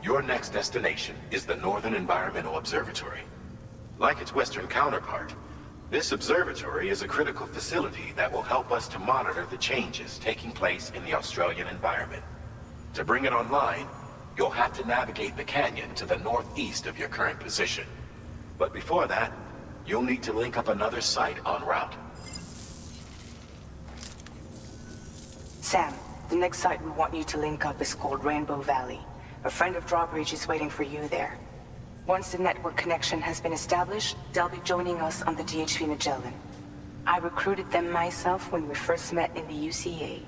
Your next destination is the Northern Environmental Observatory. Like its Western counterpart, this observatory is a critical facility that will help us to monitor the changes taking place in the Australian environment. To bring it online, you'll have to navigate the canyon to the northeast of your current position. But before that, you'll need to link up another site en route. Sam, the next site we want you to link up is called Rainbow Valley. A friend of Drawbridge is waiting for you there. Once the network connection has been established, they'll be joining us on the DHV Magellan. I recruited them myself when we first met in the UCA.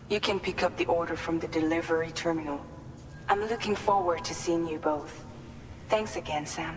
You can pick up the order from the delivery terminal. I'm looking forward to seeing you both. Thanks again, Sam.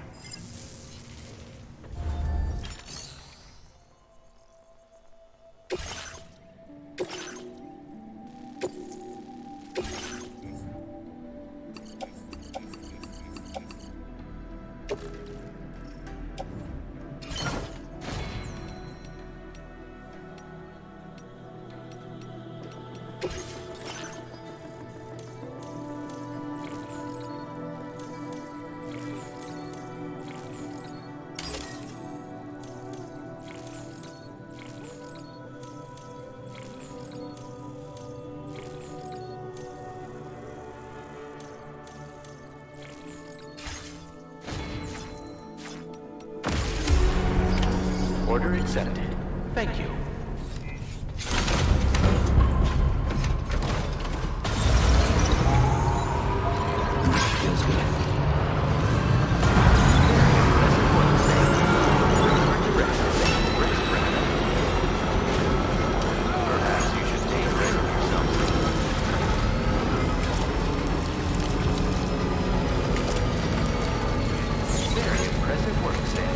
Order accepted. Thank you. Feels good. Perhaps you should take care of yourself. Very impressive work, Sam.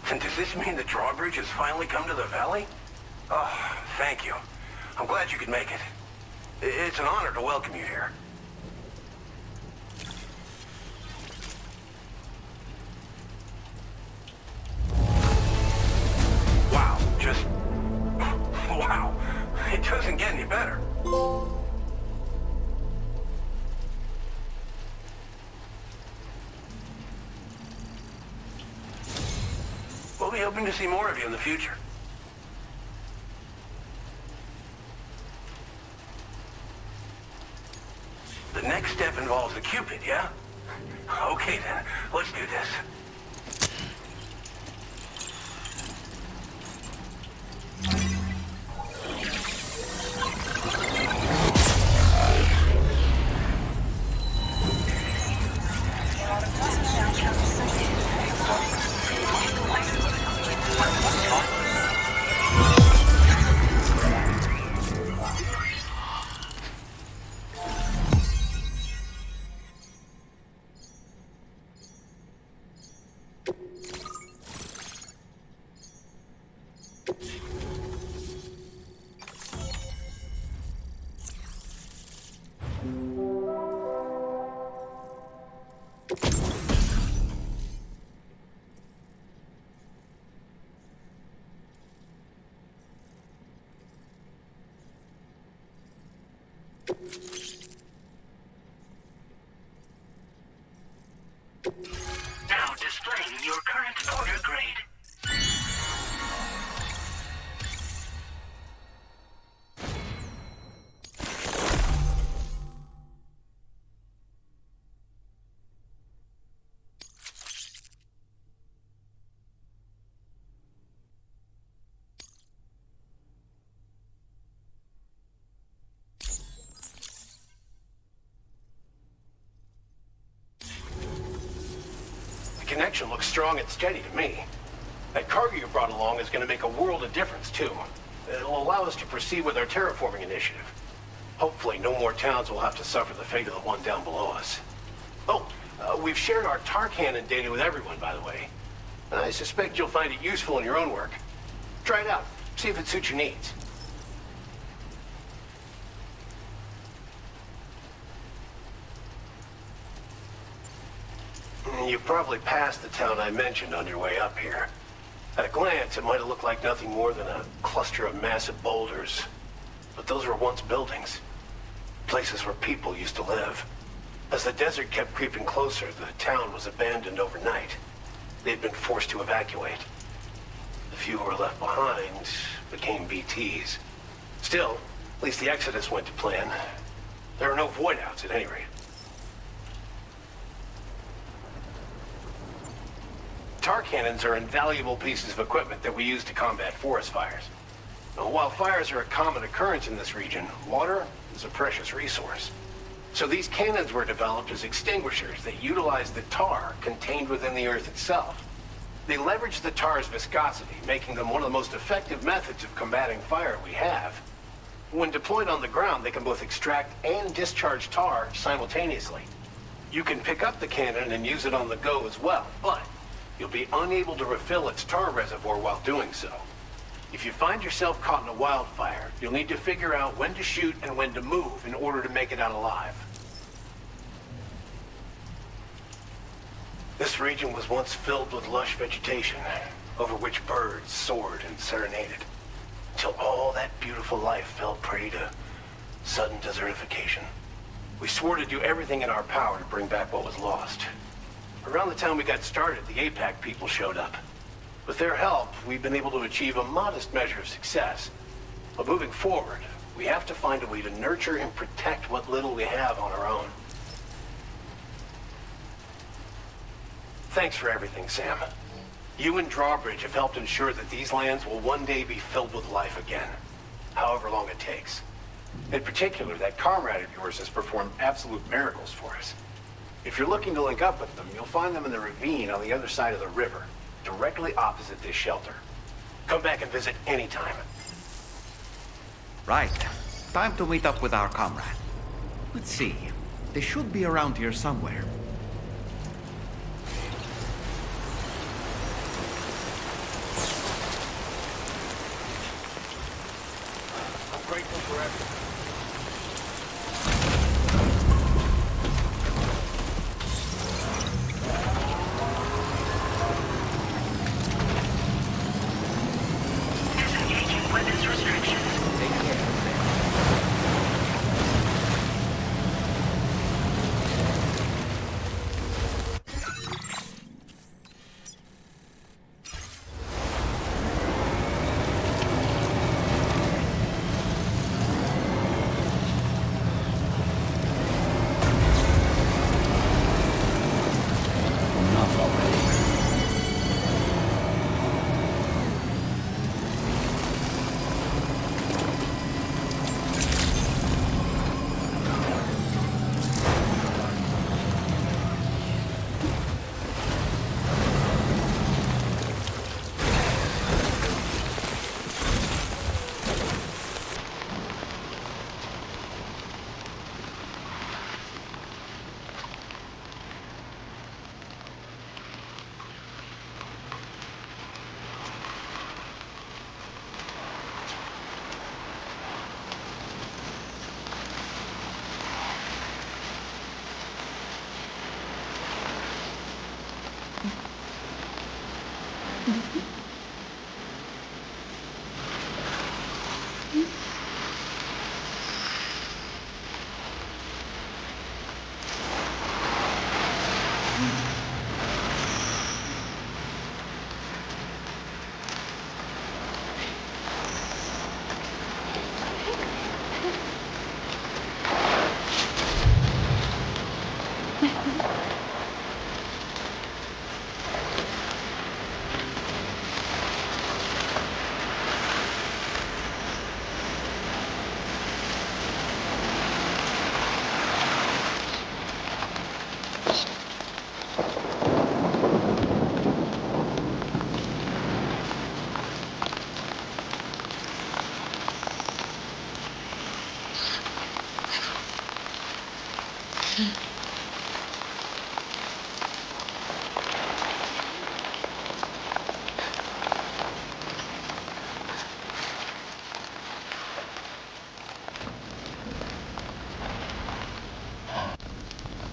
And does this mean the drawbridge has finally come to the valley? Oh, thank you. I'm glad you could make it. It's an honor to welcome you here. Wow, just... wow. It doesn't get any better. We'll be hoping to see more of you in the future. The next step involves the Cupid, yeah? Okay then, let's do this. Now displaying your current order grade. Connection looks strong and steady to me. That cargo you brought along is going to make a world of difference, too. It'll allow us to proceed with our terraforming initiative. Hopefully, no more towns will have to suffer the fate of the one down below us. Oh, we've shared our tar cannon data with everyone, by the way. I suspect you'll find it useful in your own work. Try it out. See if it suits your needs. You probably passed the town I mentioned on your way up here. At a glance, it might have looked like nothing more than a cluster of massive boulders. But those were once buildings. Places where people used to live. As the desert kept creeping closer, the town was abandoned overnight. They'd been forced to evacuate. The few who were left behind became BTs. Still, at least the exodus went to plan. There are no void-outs at any rate. Tar cannons are invaluable pieces of equipment that we use to combat forest fires. Now, while fires are a common occurrence in this region, water is a precious resource. So these cannons were developed as extinguishers that utilize the tar contained within the earth itself. They leverage the tar's viscosity, making them one of the most effective methods of combating fire we have. When deployed on the ground, they can both extract and discharge tar simultaneously. You can pick up the cannon and use it on the go as well, but you'll be unable to refill its tar reservoir while doing so. If you find yourself caught in a wildfire, you'll need to figure out when to shoot and when to move in order to make it out alive. This region was once filled with lush vegetation, over which birds soared and serenaded, until all that beautiful life fell prey to sudden desertification. We swore to do everything in our power to bring back what was lost. Around the time we got started, the APAC people showed up. With their help, we've been able to achieve a modest measure of success. But moving forward, we have to find a way to nurture and protect what little we have on our own. Thanks for everything, Sam. You and Drawbridge have helped ensure that these lands will one day be filled with life again, however long it takes. In particular, that comrade of yours has performed absolute miracles for us. If you're looking to link up with them, you'll find them in the ravine on the other side of the river, directly opposite this shelter. Come back and visit anytime. Right. Time to meet up with our comrade. Let's see. They should be around here somewhere. Disengaging weapons restrictions. Take care, Sam. Enough already.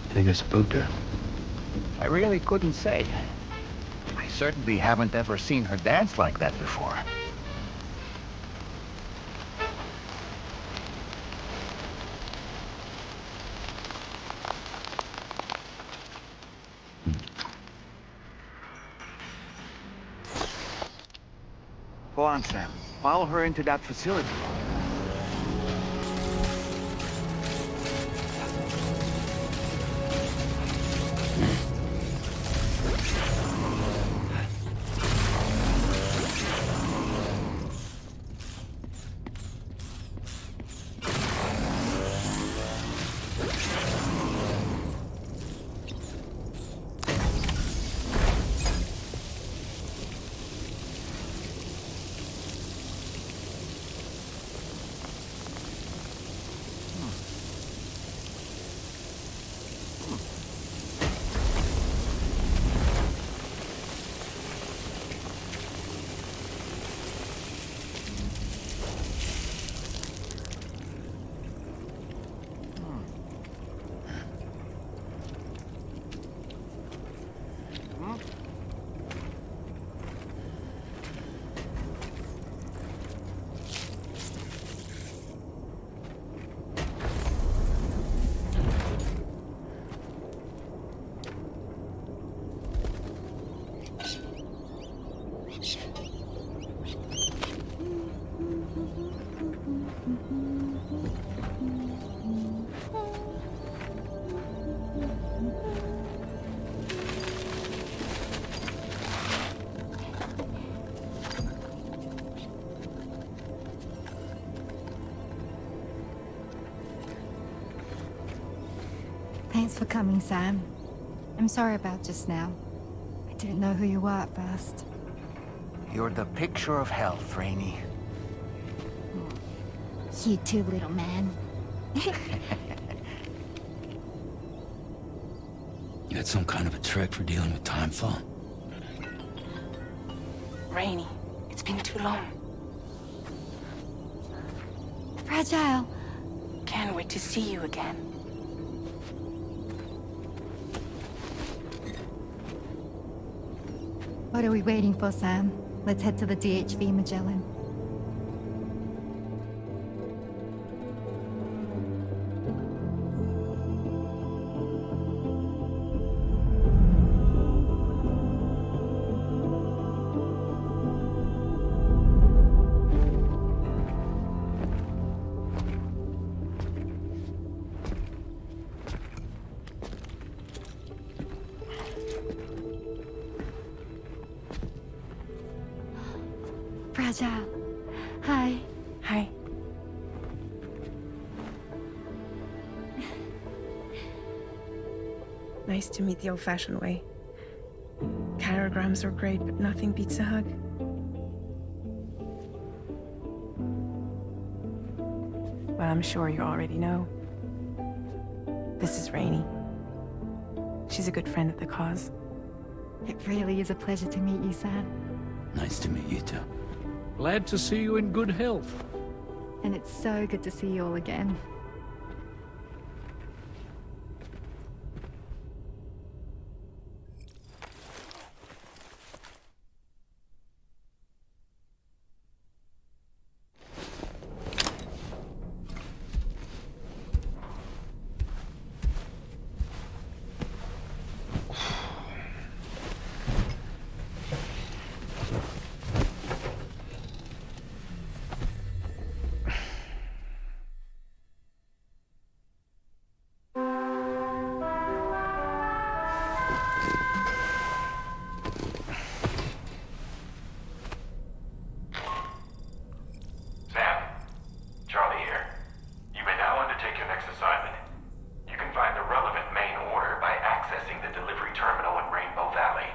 I think I spooked her. I really couldn't say. I certainly haven't ever seen her dance like that before. Go on, Sam. Follow her into that facility. Thanks for coming, Sam. I'm sorry about just now. I didn't know who you were at first. You're the picture of health, Rainey. You too, little man. You had some kind of a trick for dealing with timefall? Rainey, it's been too long. Fragile. Can't wait to see you again. What are we waiting for, Sam? Let's head to the DHV Magellan. Fragile. Hi. Hi. Nice to meet the old-fashioned way. Carograms are great, but nothing beats a hug. Well, I'm sure you already know. This is Rainey. She's a good friend of the cause. It really is a pleasure to meet you, Sam. Nice to meet you too. Glad to see you in good health. And it's so good to see you all again. Sam, Charlie here. You may now undertake your next assignment. You can find the relevant main order by accessing the delivery terminal in Rainbow Valley.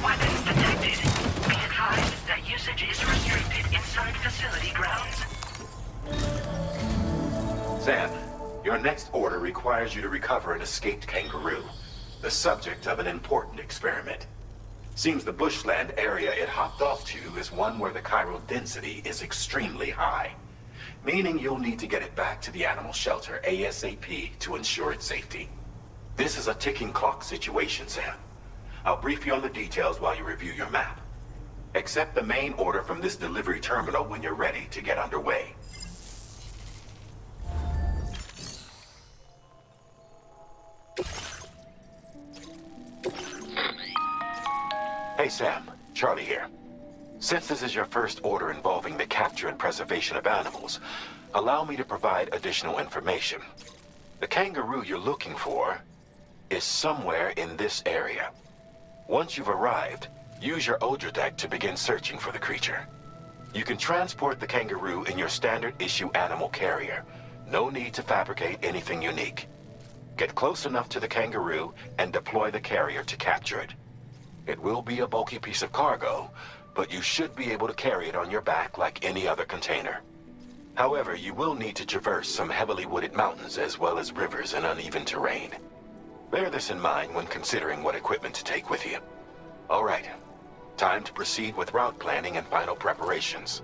Weapons detected. Be advised that usage is restricted inside facility grounds. Sam, your next order requires you to recover an escaped kangaroo, the subject of an important experiment. Seems the bushland area it hopped off to is one where the chiral density is extremely high, meaning you'll need to get it back to the animal shelter ASAP to ensure its safety. This is a ticking clock situation, Sam. I'll brief you on the details while you review your map. Accept the main order from this delivery terminal when you're ready to get underway. Hey Sam, Charlie here. Since this is your first order involving the capture and preservation of animals, allow me to provide additional information. The kangaroo you're looking for is somewhere in this area. Once you've arrived, use your Odra deck to begin searching for the creature. You can transport the kangaroo in your standard issue animal carrier. No need to fabricate anything unique. Get close enough to the kangaroo and deploy the carrier to capture it. It will be a bulky piece of cargo, but you should be able to carry it on your back like any other container. However, you will need to traverse some heavily wooded mountains as well as rivers and uneven terrain. Bear this in mind when considering what equipment to take with you. All right, time to proceed with route planning and final preparations.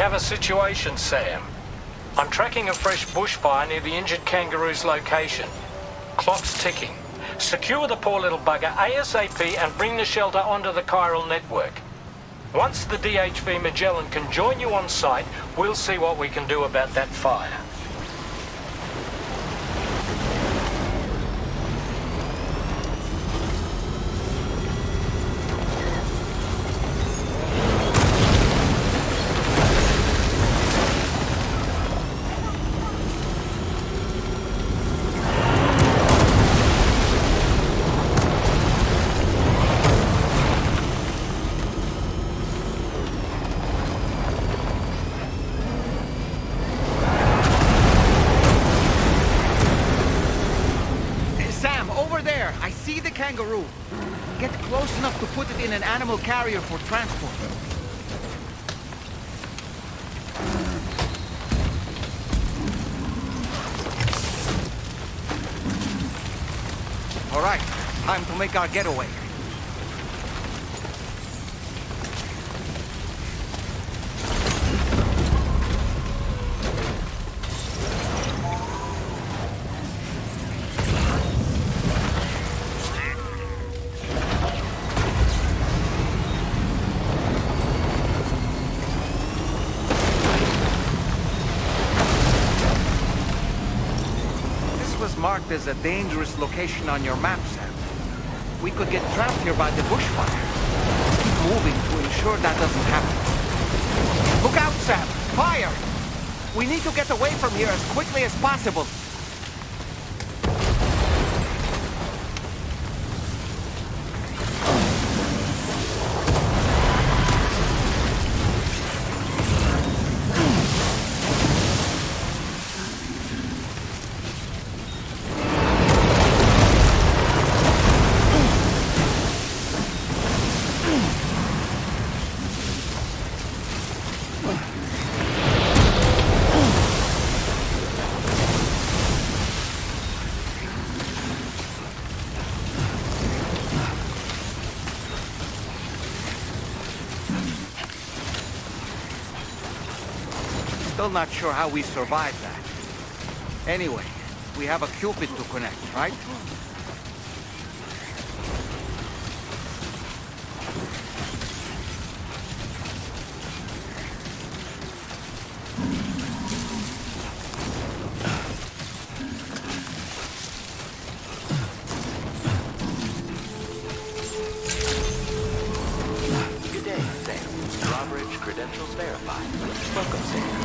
have a situation, Sam. I'm tracking a fresh bushfire near the injured kangaroo's location. Clock's ticking. Secure the poor little bugger ASAP and bring the shelter onto the chiral network. Once the DHV Magellan can join you on site, we'll see what we can do about that fire. Kangaroo. Get close enough to put it in an animal carrier for transport. All right, time to make our getaway. Marked as a dangerous location on your map, Sam. We could get trapped here by the bushfire. Keep moving to ensure that doesn't happen. Look out, Sam! Fire! We need to get away from here as quickly as possible. Still not sure how we survived that. Anyway, we have a Cupid to connect, right? Good day, Sam. Drawbridge credentials verified. Welcome, Sam.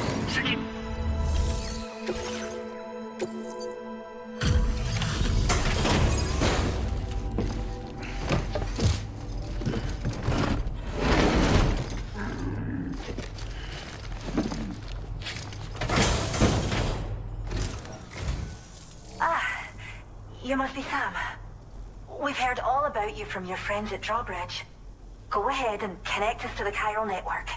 You must be Sam. We've heard all about you from your friends at Drawbridge. Go ahead and connect us to the chiral network.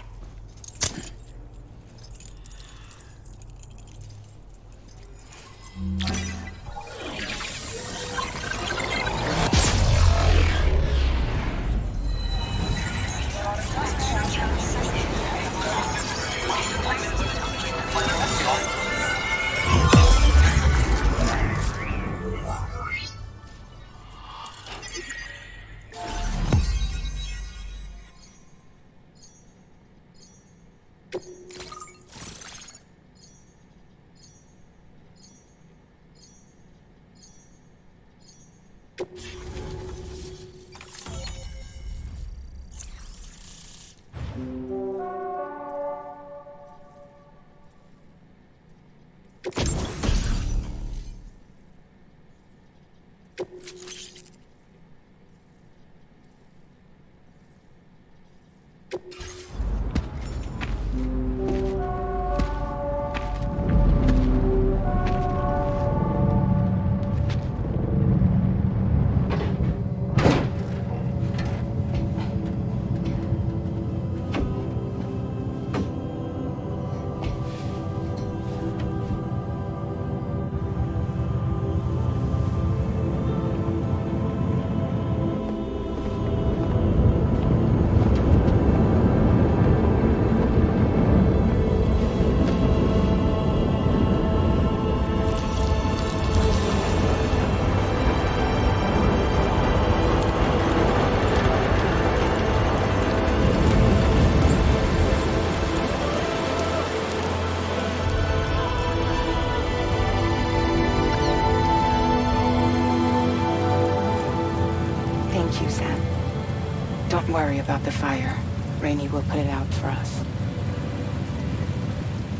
about the fire. Rainey will put it out for us.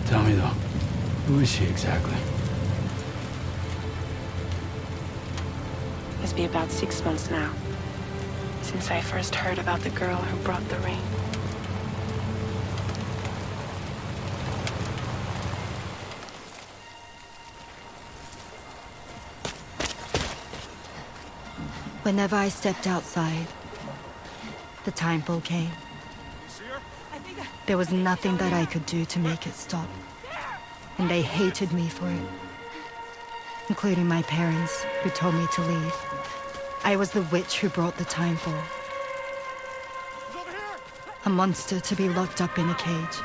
Tell me though, who is she exactly? It's been about 6 months now, since I first heard about the girl who brought the rain. Whenever I stepped outside, the timefall came. There was nothing that I could do to make it stop. And they hated me for it. Including my parents, who told me to leave. I was the witch who brought the timefall. A monster to be locked up in a cage.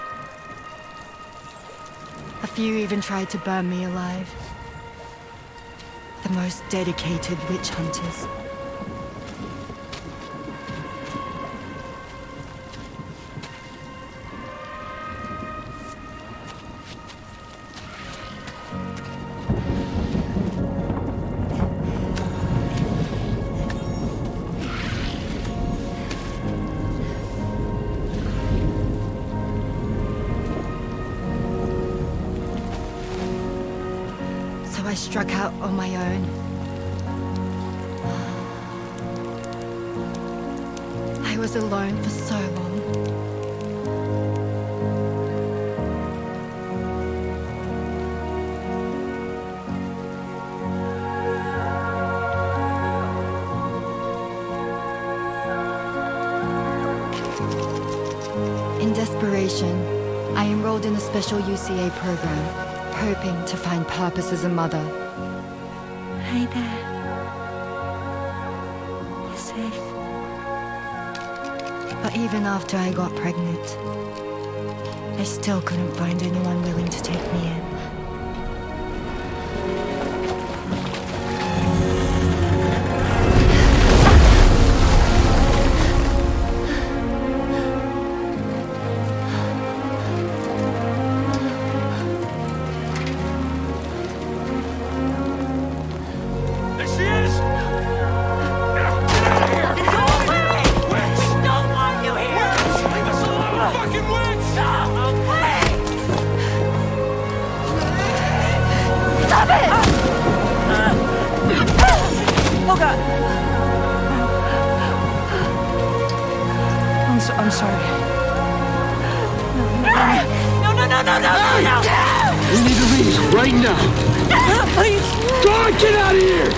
A few even tried to burn me alive. The most dedicated witch hunters. I struck out on my own. I was alone for so long. In desperation, I enrolled in a special UCA program. Hoping to find purpose as a mother. Hi there. You're safe. But even after I got pregnant, I still couldn't find anyone willing to take me in. I'm sorry. No. We need to leave right now. Please. God, get out of here!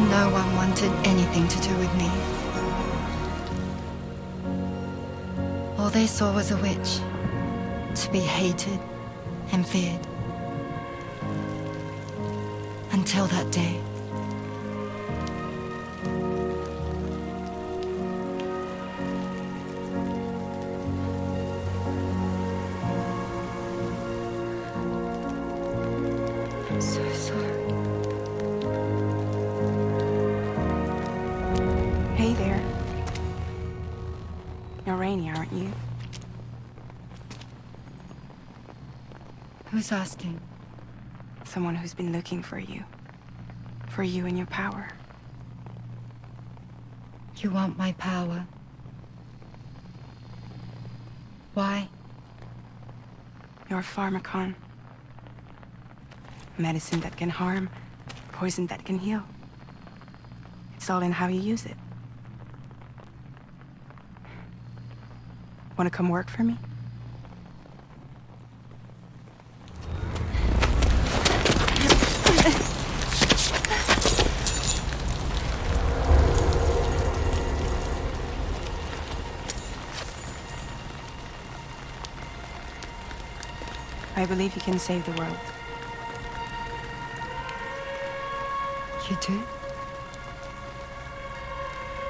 No one wanted anything to do with me. All they saw was a witch, to be hated and feared. Until that day. I'm so sorry. Hey there. You're Rainey, aren't you? Who's asking? Someone who's been looking for you. For you and your power. You want my power? Why? You're a pharmacon. Medicine that can harm, poison that can heal. It's all in how you use it. Want to come work for me? I believe you can save the world. You do?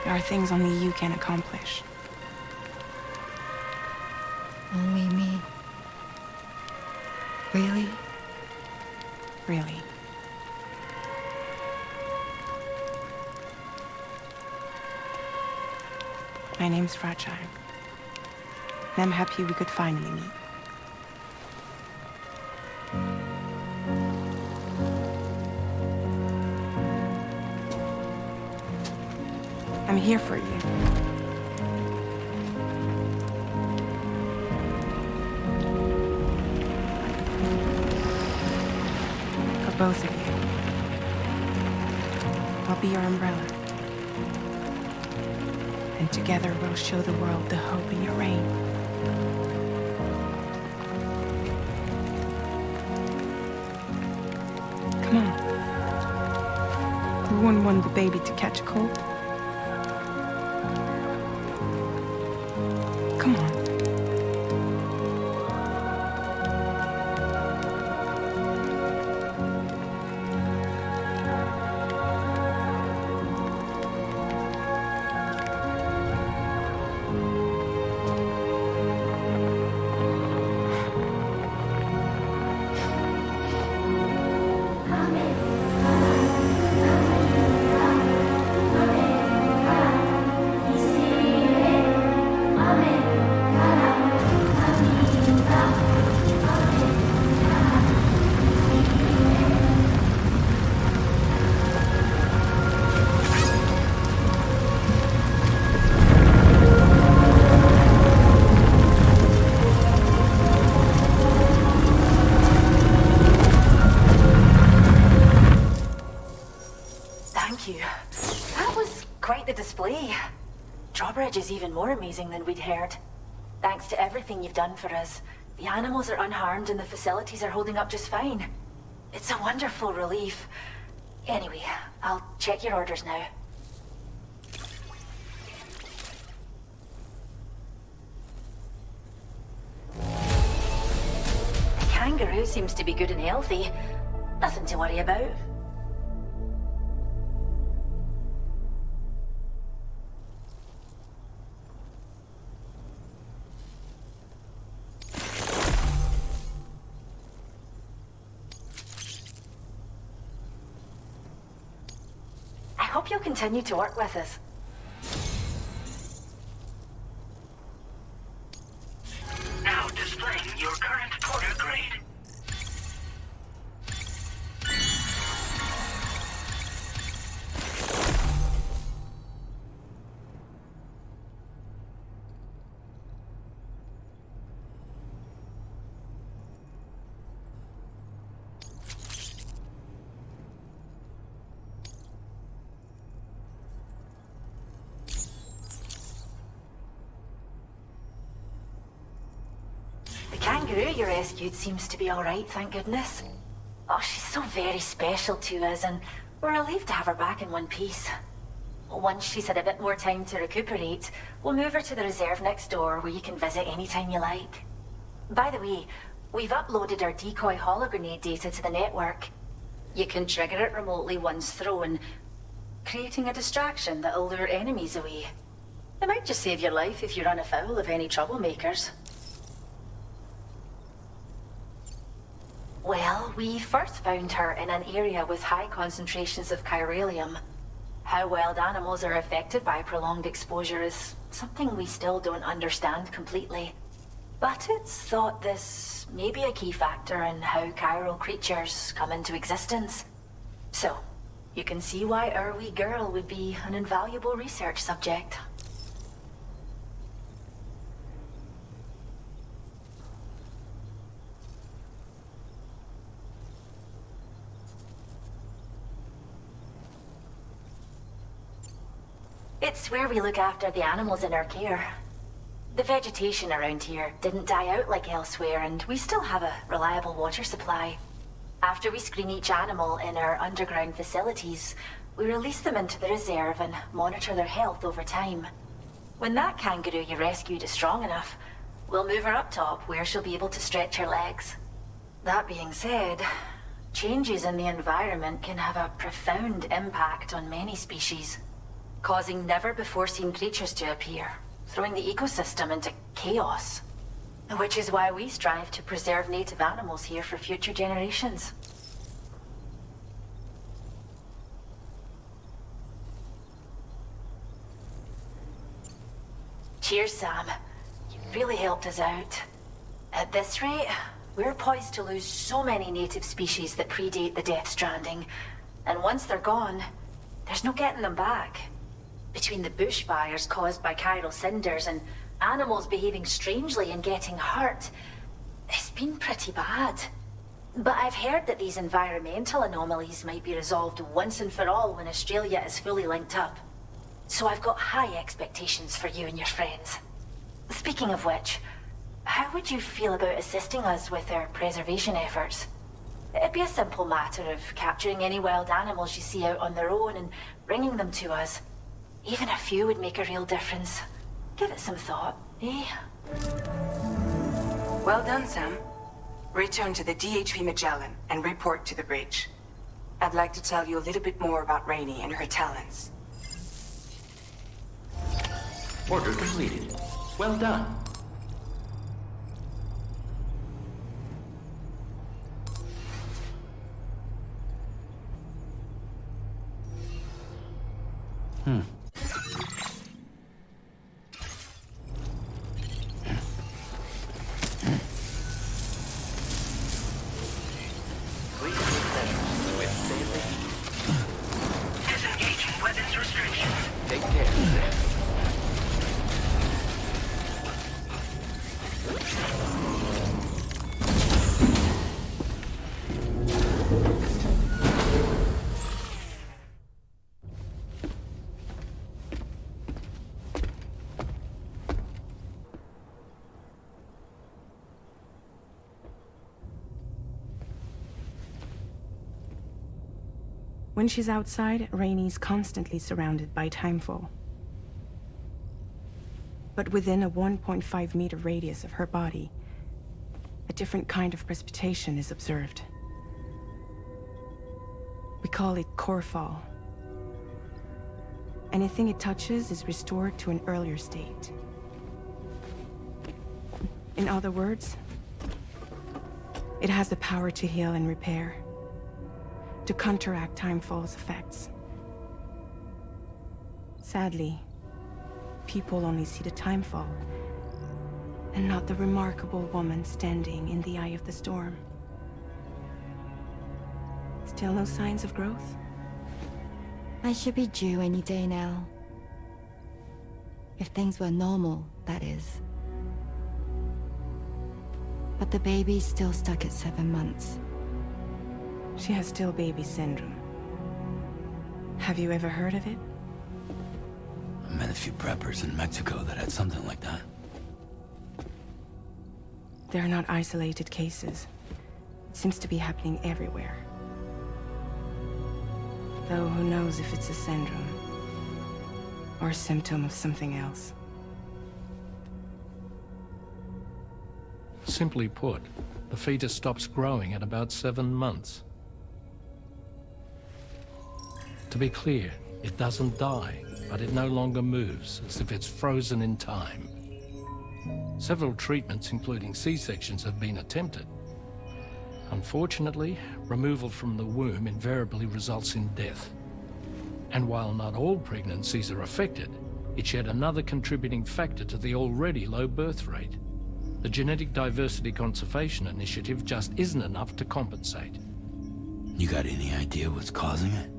There are things only you can accomplish. Only me. Really? Really. My name's Fragile. And I'm happy we could finally meet. I'm here for you. For both of you. I'll be your umbrella. And together we'll show the world the hope in your reign. Come on. Who wouldn't want the baby to catch a cold? Come on. Drawbridge is even more amazing than we'd heard. Thanks to everything you've done for us, the animals are unharmed and the facilities are holding up just fine. It's a wonderful relief. Anyway, I'll check your orders now. The kangaroo seems to be good and healthy. Nothing to worry about. I hope you'll continue to work with us. Now displaying your current porter grade. The kangaroo you rescued seems to be alright, thank goodness. Oh, she's so very special to us, and we're relieved to have her back in one piece. Once she's had a bit more time to recuperate, we'll move her to the reserve next door where you can visit anytime you like. By the way, we've uploaded our decoy hologrenade data to the network. You can trigger it remotely once thrown, creating a distraction that'll lure enemies away. It might just save your life if you run afoul of any troublemakers. Well, we first found her in an area with high concentrations of chiralium. How wild animals are affected by prolonged exposure is something we still don't understand completely. But it's thought this may be a key factor in how chiral creatures come into existence. So, you can see why our wee girl would be an invaluable research subject. It's where we look after the animals in our care. The vegetation around here didn't die out like elsewhere, and we still have a reliable water supply. After we screen each animal in our underground facilities, we release them into the reserve and monitor their health over time. When that kangaroo you rescued is strong enough, we'll move her up top where she'll be able to stretch her legs. That being said, changes in the environment can have a profound impact on many species, causing never-before-seen creatures to appear, throwing the ecosystem into chaos. Which is why we strive to preserve native animals here for future generations. Cheers, Sam. You really helped us out. At this rate, we're poised to lose so many native species that predate the Death Stranding. And once they're gone, there's no getting them back. Between the bushfires caused by chiral cinders and animals behaving strangely and getting hurt, it's been pretty bad. But I've heard that these environmental anomalies might be resolved once and for all when Australia is fully linked up. So I've got high expectations for you and your friends. Speaking of which, how would you feel about assisting us with our preservation efforts? It'd be a simple matter of capturing any wild animals you see out on their own and bringing them to us. Even a few would make a real difference. Give it some thought, eh? Well done, Sam. Return to the DHV Magellan and report to the bridge. I'd like to tell you a little bit more about Rainey and her talents. Order completed. Well done. Please take measures with safety. Disengaging weapons restrictions. Take care, Sam. When she's outside, Rainey's constantly surrounded by timefall. But within a 1.5-meter radius of her body, a different kind of precipitation is observed. We call it core fall. Anything it touches is restored to an earlier state. In other words, it has the power to heal and repair, to counteract timefall's effects. Sadly, people only see the timefall, and not the remarkable woman standing in the eye of the storm. Still no signs of growth? I should be due any day now. If things were normal, that is. But the baby's still stuck at 7 months. She has still baby syndrome. Have you ever heard of it? I met a few preppers in Mexico that had something like that. They're not isolated cases. It seems to be happening everywhere. Though who knows if it's a syndrome or a symptom of something else. Simply put, the fetus stops growing at about 7 months. To be clear, it doesn't die, but it no longer moves, as if it's frozen in time. Several treatments, including C-sections, have been attempted. Unfortunately, removal from the womb invariably results in death. And while not all pregnancies are affected, it's yet another contributing factor to the already low birth rate. The Genetic Diversity Conservation Initiative just isn't enough to compensate. You got any idea what's causing it?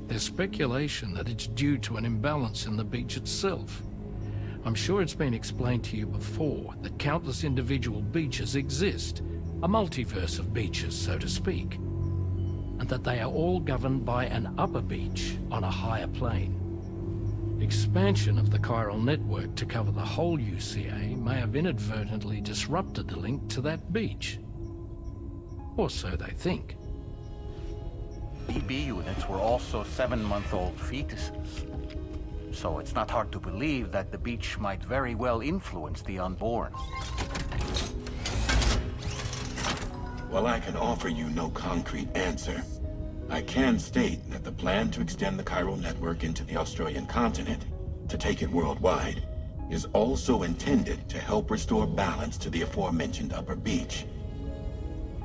There's speculation that it's due to an imbalance in the beach itself. I'm sure it's been explained to you before that countless individual beaches exist, a multiverse of beaches, so to speak, and that they are all governed by an upper beach on a higher plane. Expansion of the chiral network to cover the whole UCA may have inadvertently disrupted the link to that beach. Or so they think. BB units were also 7-month-old fetuses. So it's not hard to believe that the beach might very well influence the unborn. While I can offer you no concrete answer, I can state that the plan to extend the chiral network into the Australian continent, to take it worldwide, is also intended to help restore balance to the aforementioned upper beach.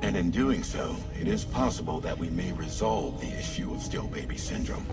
And in doing so, it is possible that we may resolve the issue of still baby syndrome.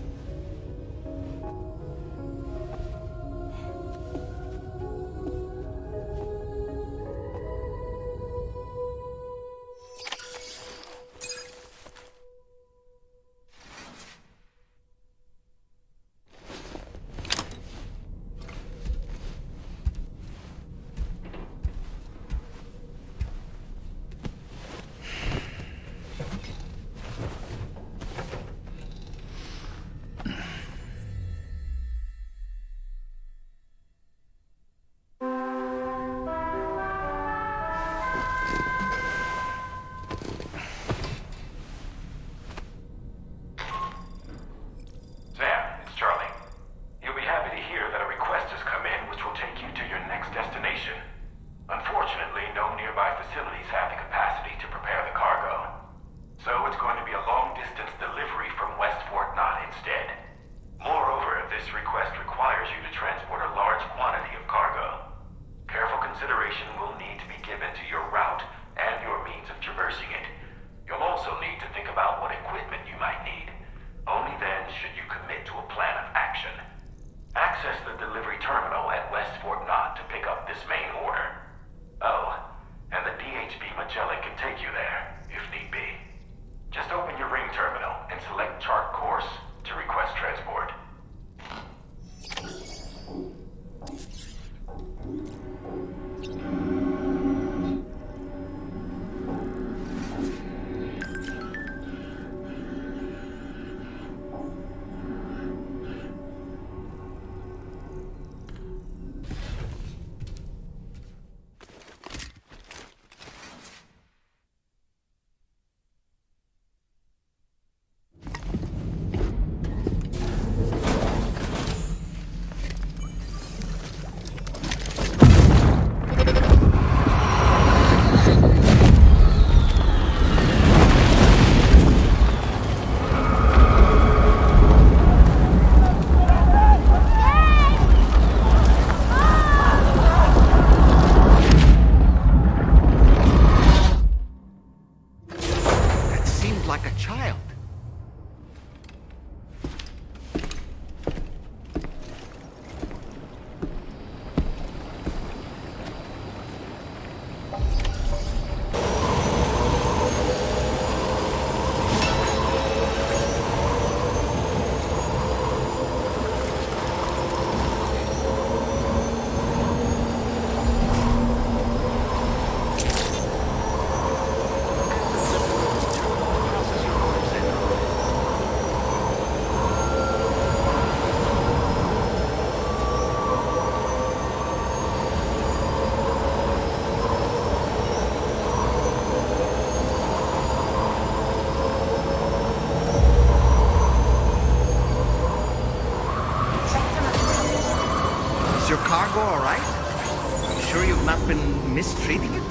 Is your cargo all right? You sure you've not been mistreating it?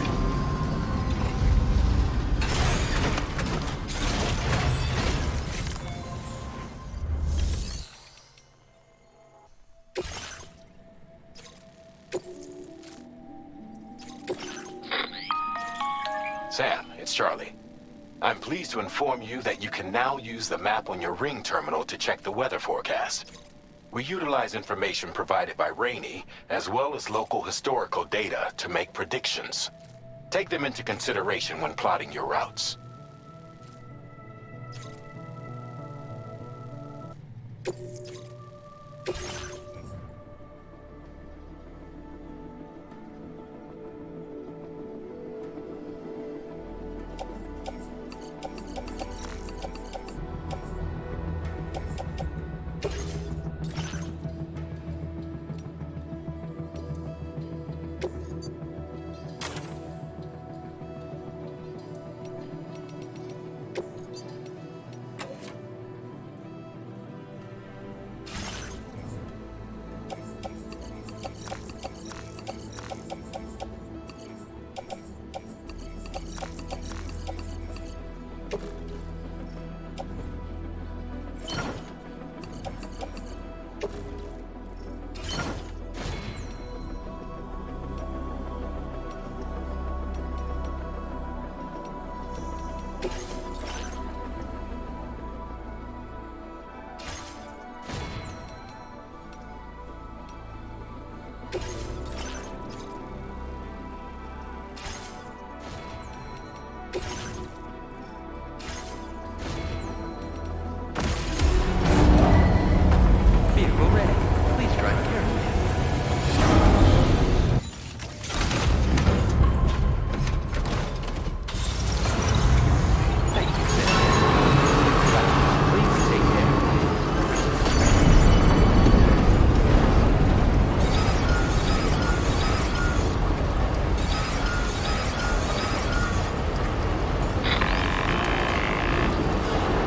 Sam, it's Charlie. I'm pleased to inform you that you can now use the map on your ring terminal to check the weather forecast. We utilize information provided by Rainey, as well as local historical data, to make predictions. Take them into consideration when plotting your routes.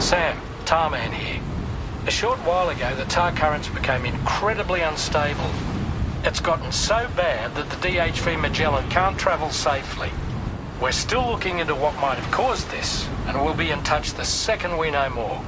Sam, Tarman here. A short while ago, the tar currents became incredibly unstable. It's gotten so bad that the DHV Magellan can't travel safely. We're still looking into what might have caused this, and we'll be in touch the second we know more.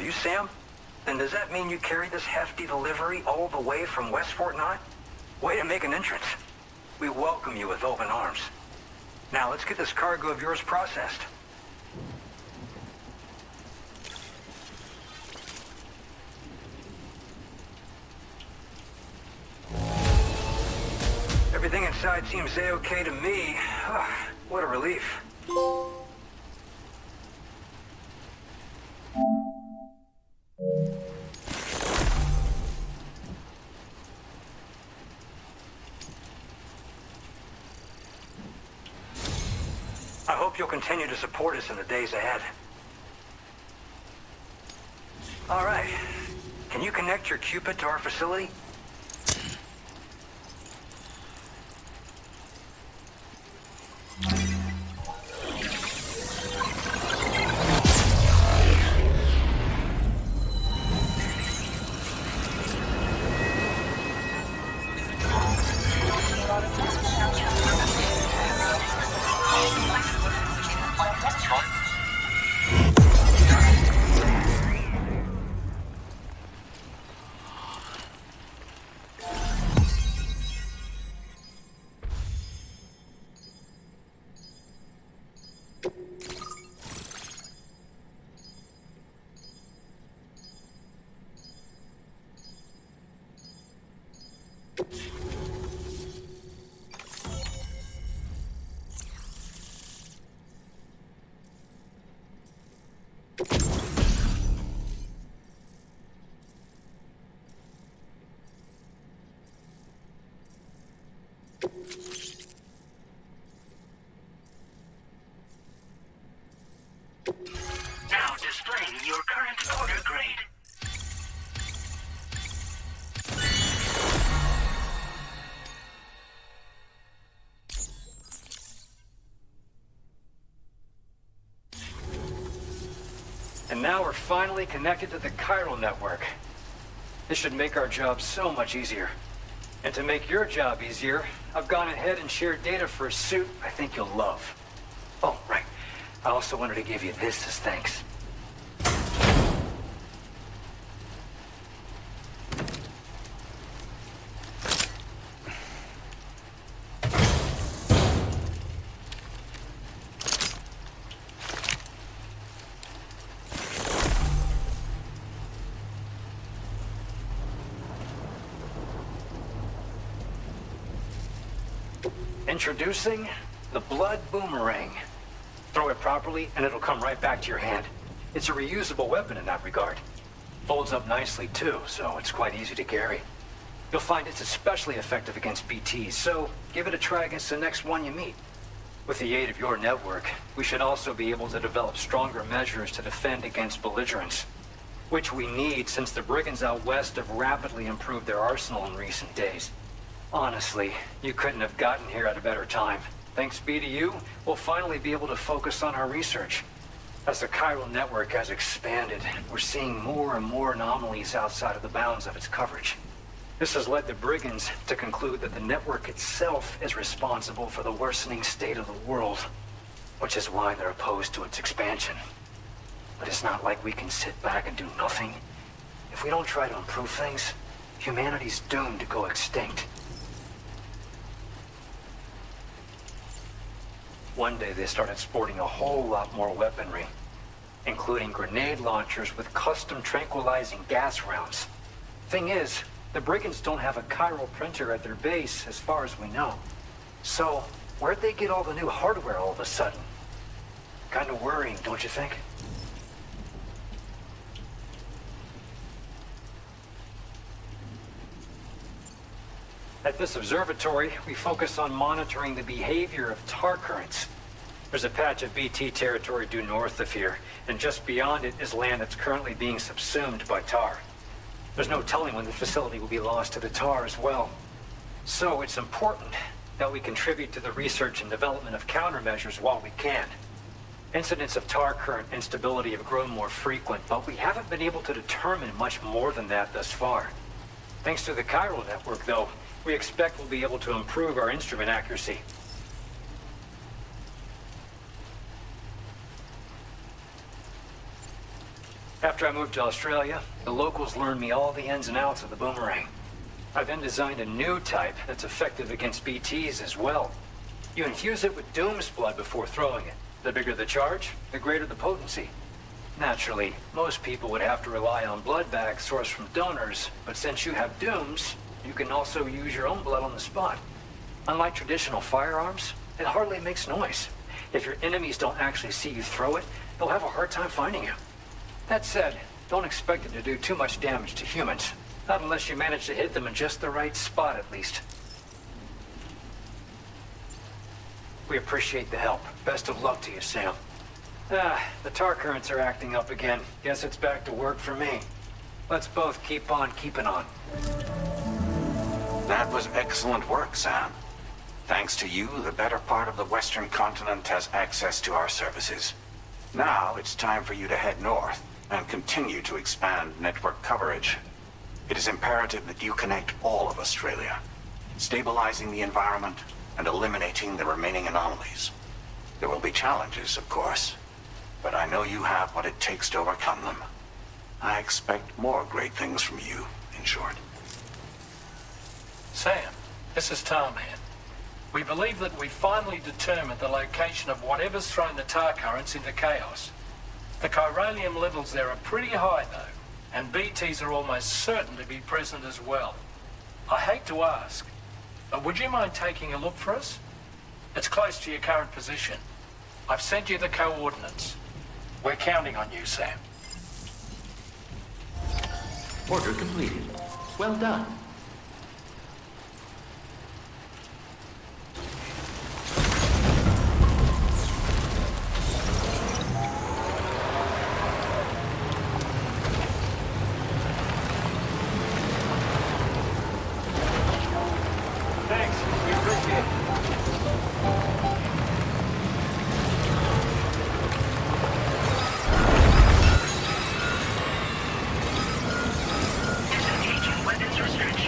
you Sam? Then does that mean you carried this hefty delivery all the way from West Fort Knott? Way to make an entrance. We welcome you with open arms. Now let's get this cargo of yours processed. Everything inside seems A-okay to me. What a relief. I hope you'll continue to support us in the days ahead. All right. Can you connect your Cupid to our facility? Now displaying your current order grade. And now we're finally connected to the chiral network. This should make our job so much easier. And to make your job easier, I've gone ahead and shared data for a suit I think you'll love. Oh, right. I also wanted to give you this as thanks. Introducing the Blood Boomerang. Throw it properly and it'll come right back to your hand. It's a reusable weapon in that regard. Folds up nicely too, so it's quite easy to carry. You'll find it's especially effective against BTs, so give it a try against the next one you meet. With the aid of your network, we should also be able to develop stronger measures to defend against belligerents, which we need since the brigands out west have rapidly improved their arsenal in recent days. Honestly, you couldn't have gotten here at a better time. Thanks be to you, we'll finally be able to focus on our research. As the chiral network has expanded, we're seeing more and more anomalies outside of the bounds of its coverage. This has led the brigands to conclude that the network itself is responsible for the worsening state of the world, which is why they're opposed to its expansion. But it's not like we can sit back and do nothing. If we don't try to improve things, humanity's doomed to go extinct. One day they started sporting a whole lot more weaponry, including grenade launchers with custom tranquilizing gas rounds. Thing is, the brigands don't have a chiral printer at their base as far as we know. So, where'd they get all the new hardware all of a sudden? Kind of worrying, don't you think? At this observatory, we focus on monitoring the behavior of tar currents. There's a patch of BT territory due north of here, and just beyond it is land that's currently being subsumed by tar. There's no telling when the facility will be lost to the tar as well. So it's important that we contribute to the research and development of countermeasures while we can. Incidents of tar current instability have grown more frequent, but we haven't been able to determine much more than that thus far. Thanks to the chiral network, though, we expect we'll be able to improve our instrument accuracy. After I moved to Australia, the locals learned me all the ins and outs of the boomerang. I then designed a new type that's effective against BTs as well. You infuse it with Doom's blood before throwing it. The bigger the charge, the greater the potency. Naturally, most people would have to rely on blood bags sourced from donors, but since you have Doom's, you can also use your own blood on the spot. Unlike traditional firearms, it hardly makes noise. If your enemies don't actually see you throw it, they'll have a hard time finding you. That said, don't expect it to do too much damage to humans. Not unless you manage to hit them in just the right spot, at least. We appreciate the help. Best of luck to you, Sam. The tar currents are acting up again. Guess it's back to work for me. Let's both keep on keeping on. That was excellent work, Sam. Thanks to you, the better part of the Western continent has access to our services. Now it's time for you to head north and continue to expand network coverage. It is imperative that you connect all of Australia, stabilizing the environment and eliminating the remaining anomalies. There will be challenges, of course, but I know you have what it takes to overcome them. I expect more great things from you, in short. Sam, this is Tarman. We believe that we finally determined the location of whatever's thrown the tar currents into chaos. The chiralium levels there are pretty high, though, and BTs are almost certain to be present as well. I hate to ask, but would you mind taking a look for us? It's close to your current position. I've sent you the coordinates. We're counting on you, Sam. Order completed. Well done. Thanks. We appreciate it. Disengaging weapons restriction.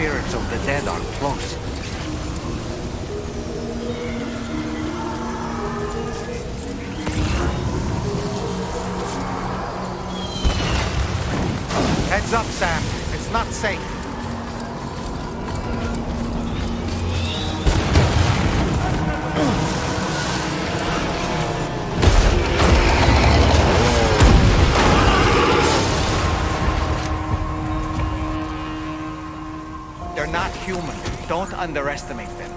spirits of the dead are close. Heads up, Sam. It's not safe. They're not human. Don't underestimate them.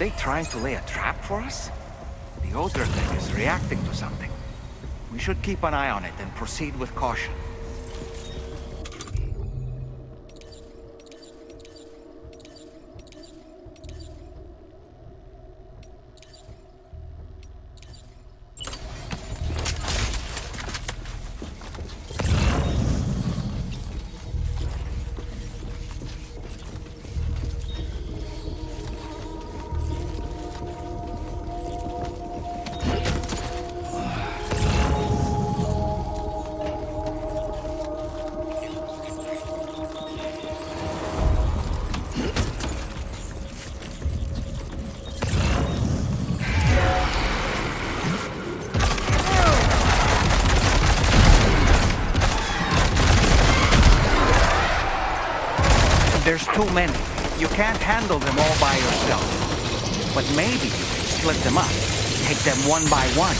they trying to lay a trap for us? The Odra thing is reacting to something. We should keep an eye on it and proceed with caution. There's too many. You can't handle them all by yourself. But maybe you can split them up. Take them one by one.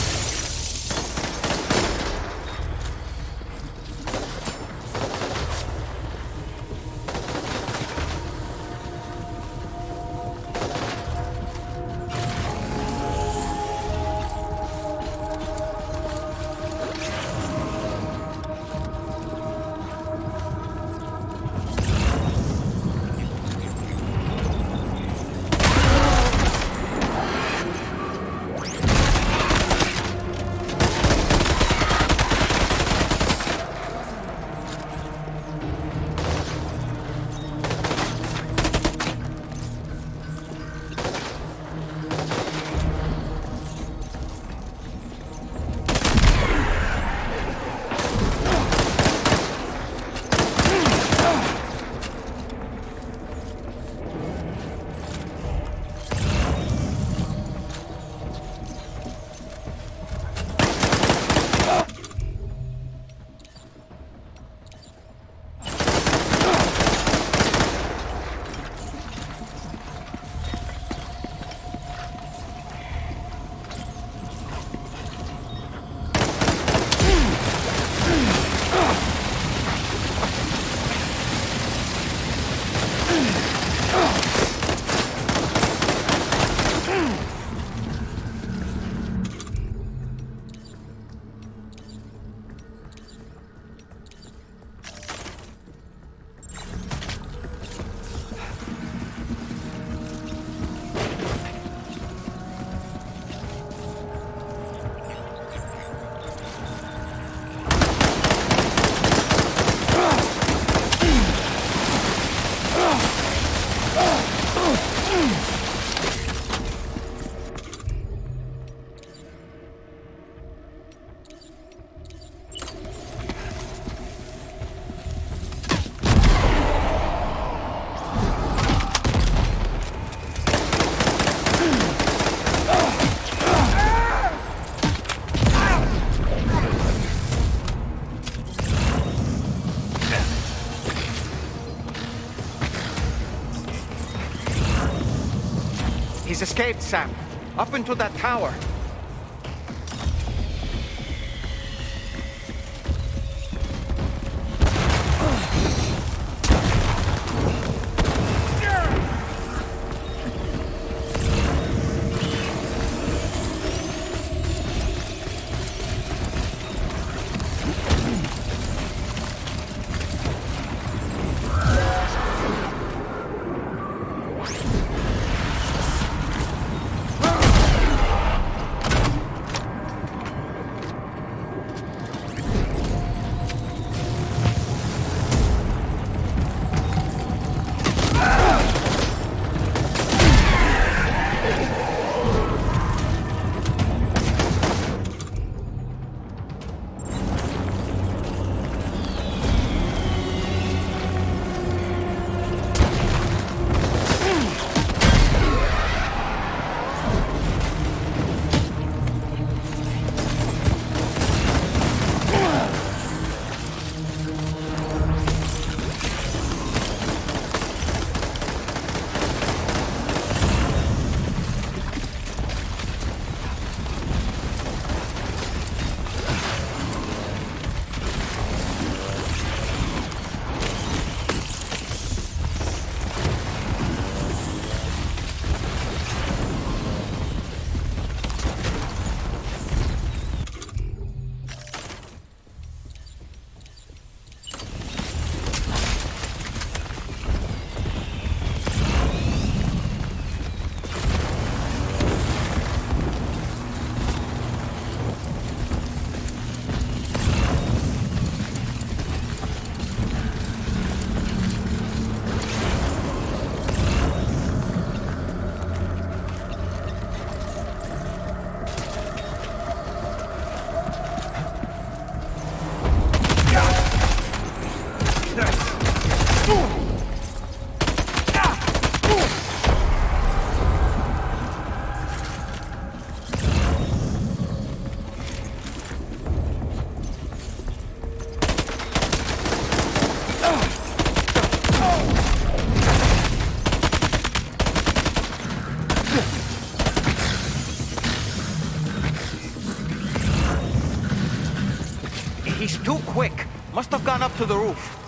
He's escaped, Sam. Up into that tower. He's too quick. Must have gone up to the roof.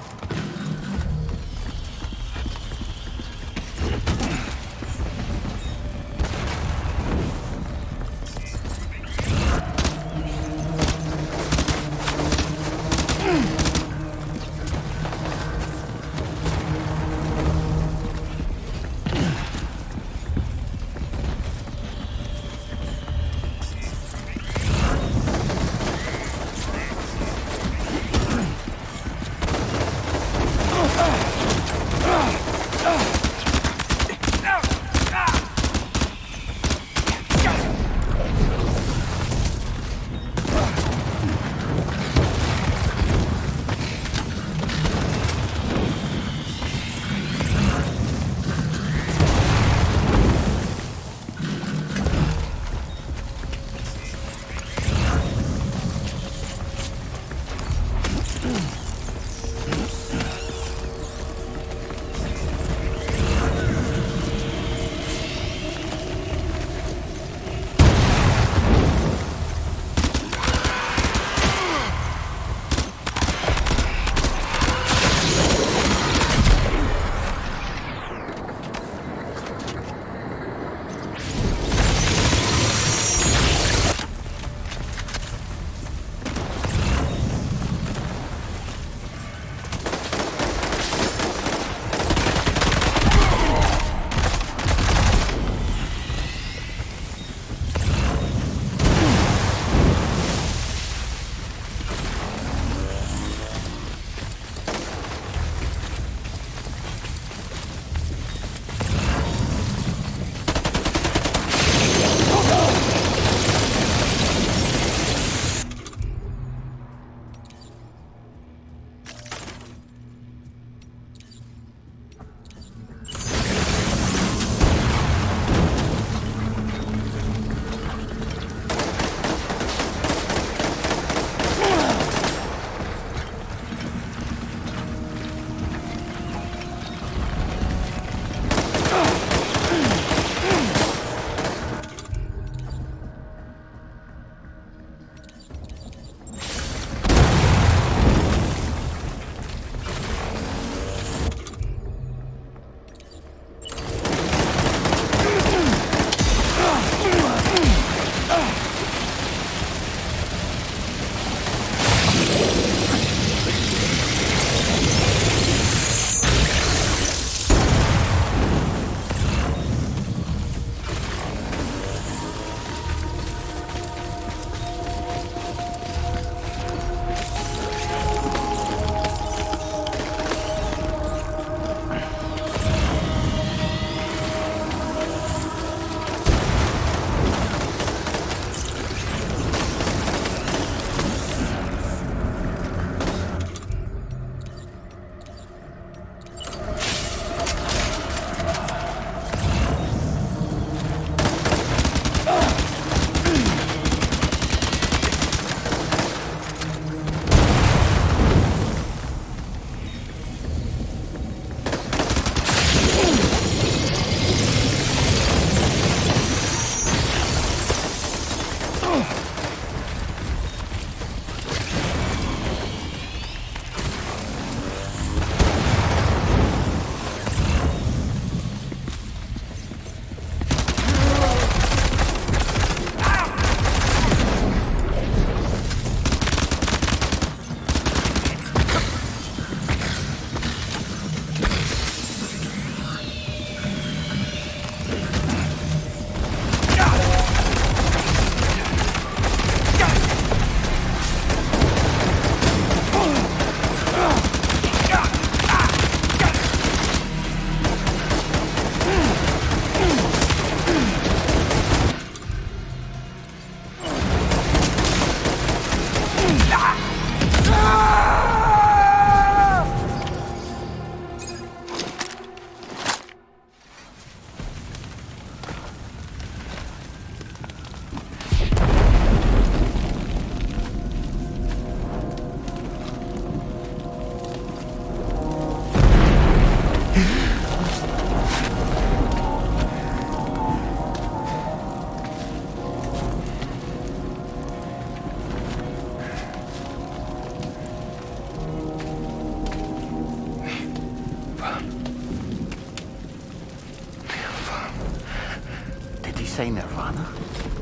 say Nirvana?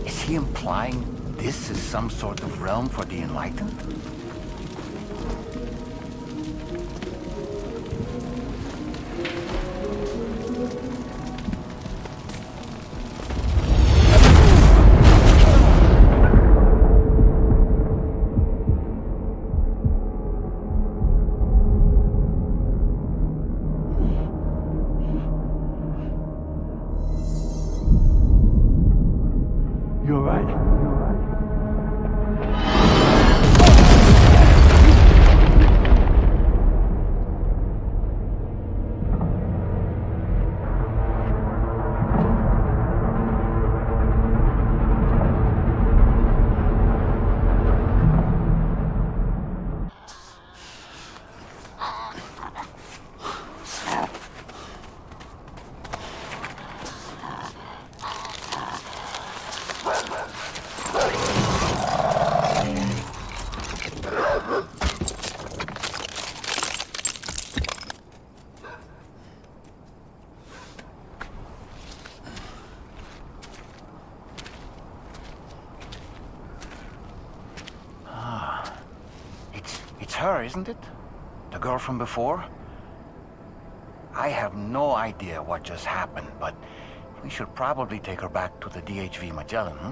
Is he implying this is some sort of realm for the enlightened? You're right. It's her, isn't it? The girl from before? I have no idea what just happened, but we should probably take her back to the DHV Magellan, huh?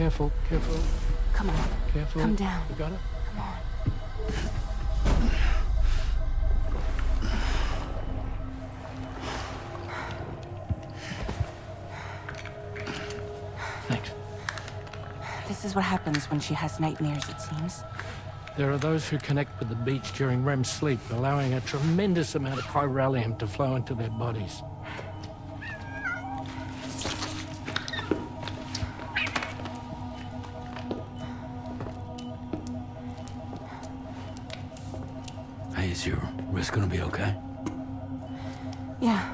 careful, careful. Come on. Careful. Come down. You got it? Come on. Thanks. This is what happens when she has nightmares, it seems. There are those who connect with the beach during REM sleep, allowing a tremendous amount of chiralium to flow into their bodies. Hey, is your wrist gonna be okay? Yeah.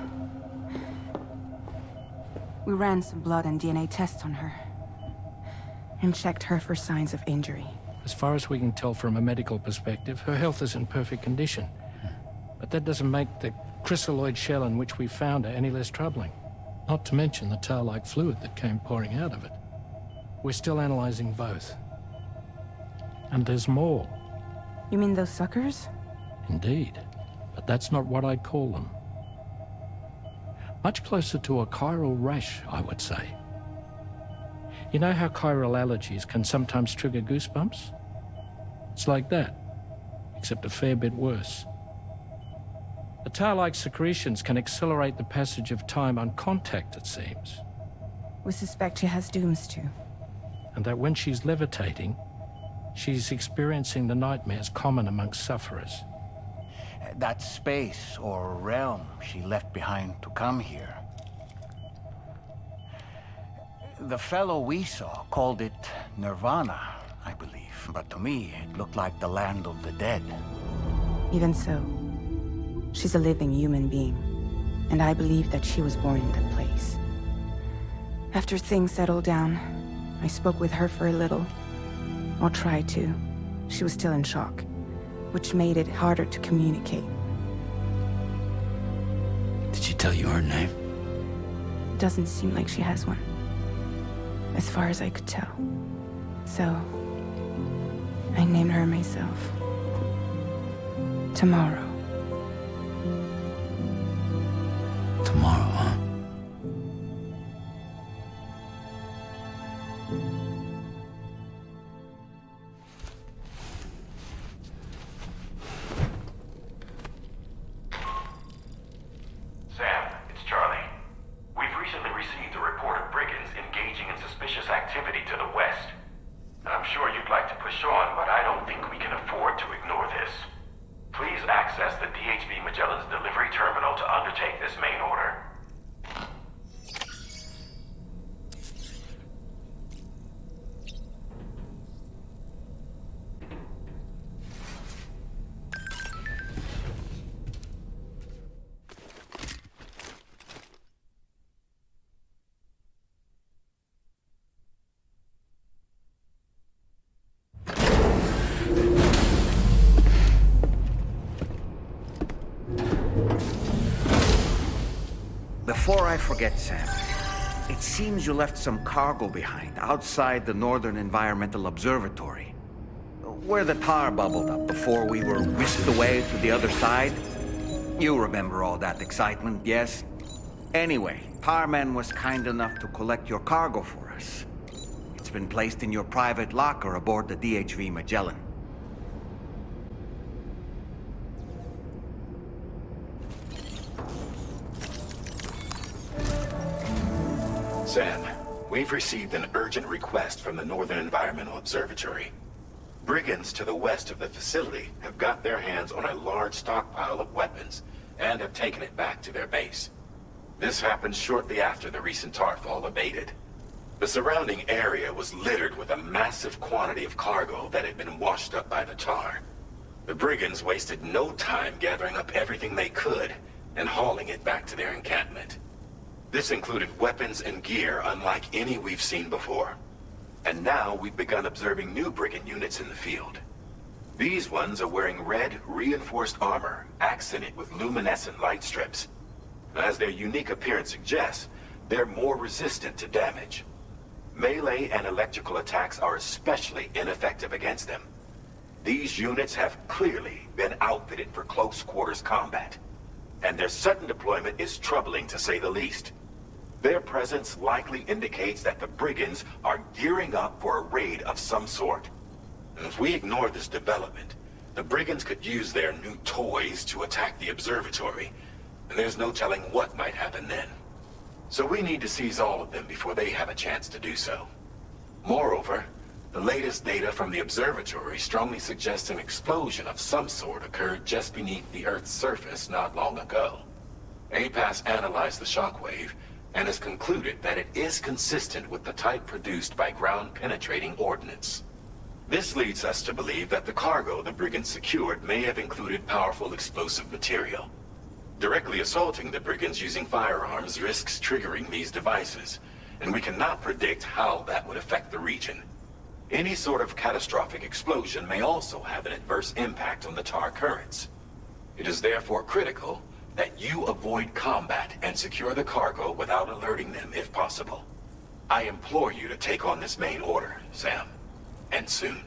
We ran some blood and DNA tests on her. And checked her for signs of injury. As far as we can tell from a medical perspective, her health is in perfect condition. But that doesn't make the chrysaloid shell in which we found her any less troubling. Not to mention the tar-like fluid that came pouring out of it. We're still analyzing both. And there's more. You mean those suckers? Indeed. But that's not what I'd call them. Much closer to a chiral rash, I would say. You know how chiral allergies can sometimes trigger goosebumps? It's like that, except a fair bit worse. The tar-like secretions can accelerate the passage of time on contact, it seems. We suspect she has dooms too. And that when she's levitating, she's experiencing the nightmares common amongst sufferers. That space or realm she left behind to come here. The fellow we saw called it Nirvana, I believe. But to me, it looked like the land of the dead. Even so, she's a living human being. And I believe that she was born in that place. After things settled down, I spoke with her for a little. Or tried to. She was still in shock, which made it harder to communicate. Did she tell you her name? Doesn't seem like she has one. As far as I could tell. So, I named her myself. Tomorrow. Tomorrow, huh? Sam, it's Charlie. We've recently received a report of brigands engaging in suspicious activity to the west. I'm sure you'd like to push on, but I don't think we can afford to ignore this. Please access the DHV Magellan's delivery terminal to undertake this main order. Before I forget, Sam, it seems you left some cargo behind outside the Northern Environmental Observatory, where the tar bubbled up before we were whisked away to the other side. You remember all that excitement, yes? Anyway, Tarman was kind enough to collect your cargo for us. It's been placed in your private locker aboard the DHV Magellan. Sam, we've received an urgent request from the Northern Environmental Observatory. Brigands to the west of the facility have got their hands on a large stockpile of weapons and have taken it back to their base. This happened shortly after the recent tarfall abated. The surrounding area was littered with a massive quantity of cargo that had been washed up by the tar. The brigands wasted no time gathering up everything they could and hauling it back to their encampment. This included weapons and gear unlike any we've seen before. And now we've begun observing new brigand units in the field. These ones are wearing red, reinforced armor, accented with luminescent light strips. As their unique appearance suggests, they're more resistant to damage. Melee and electrical attacks are especially ineffective against them. These units have clearly been outfitted for close quarters combat. And their sudden deployment is troubling to say the least. Their presence likely indicates that the brigands are gearing up for a raid of some sort. And if we ignore this development, the brigands could use their new toys to attack the observatory, and there's no telling what might happen then. So we need to seize all of them before they have a chance to do so. Moreover, the latest data from the observatory strongly suggests an explosion of some sort occurred just beneath the Earth's surface not long ago. APAS analyzed the shockwave and has concluded that it is consistent with the type produced by ground-penetrating ordnance. This leads us to believe that the cargo the brigands secured may have included powerful explosive material. Directly assaulting the brigands using firearms risks triggering these devices, and we cannot predict how that would affect the region. Any sort of catastrophic explosion may also have an adverse impact on the tar currents. It is therefore critical that you avoid combat and secure the cargo without alerting them if possible. I implore you to take on this main order, Sam. And soon.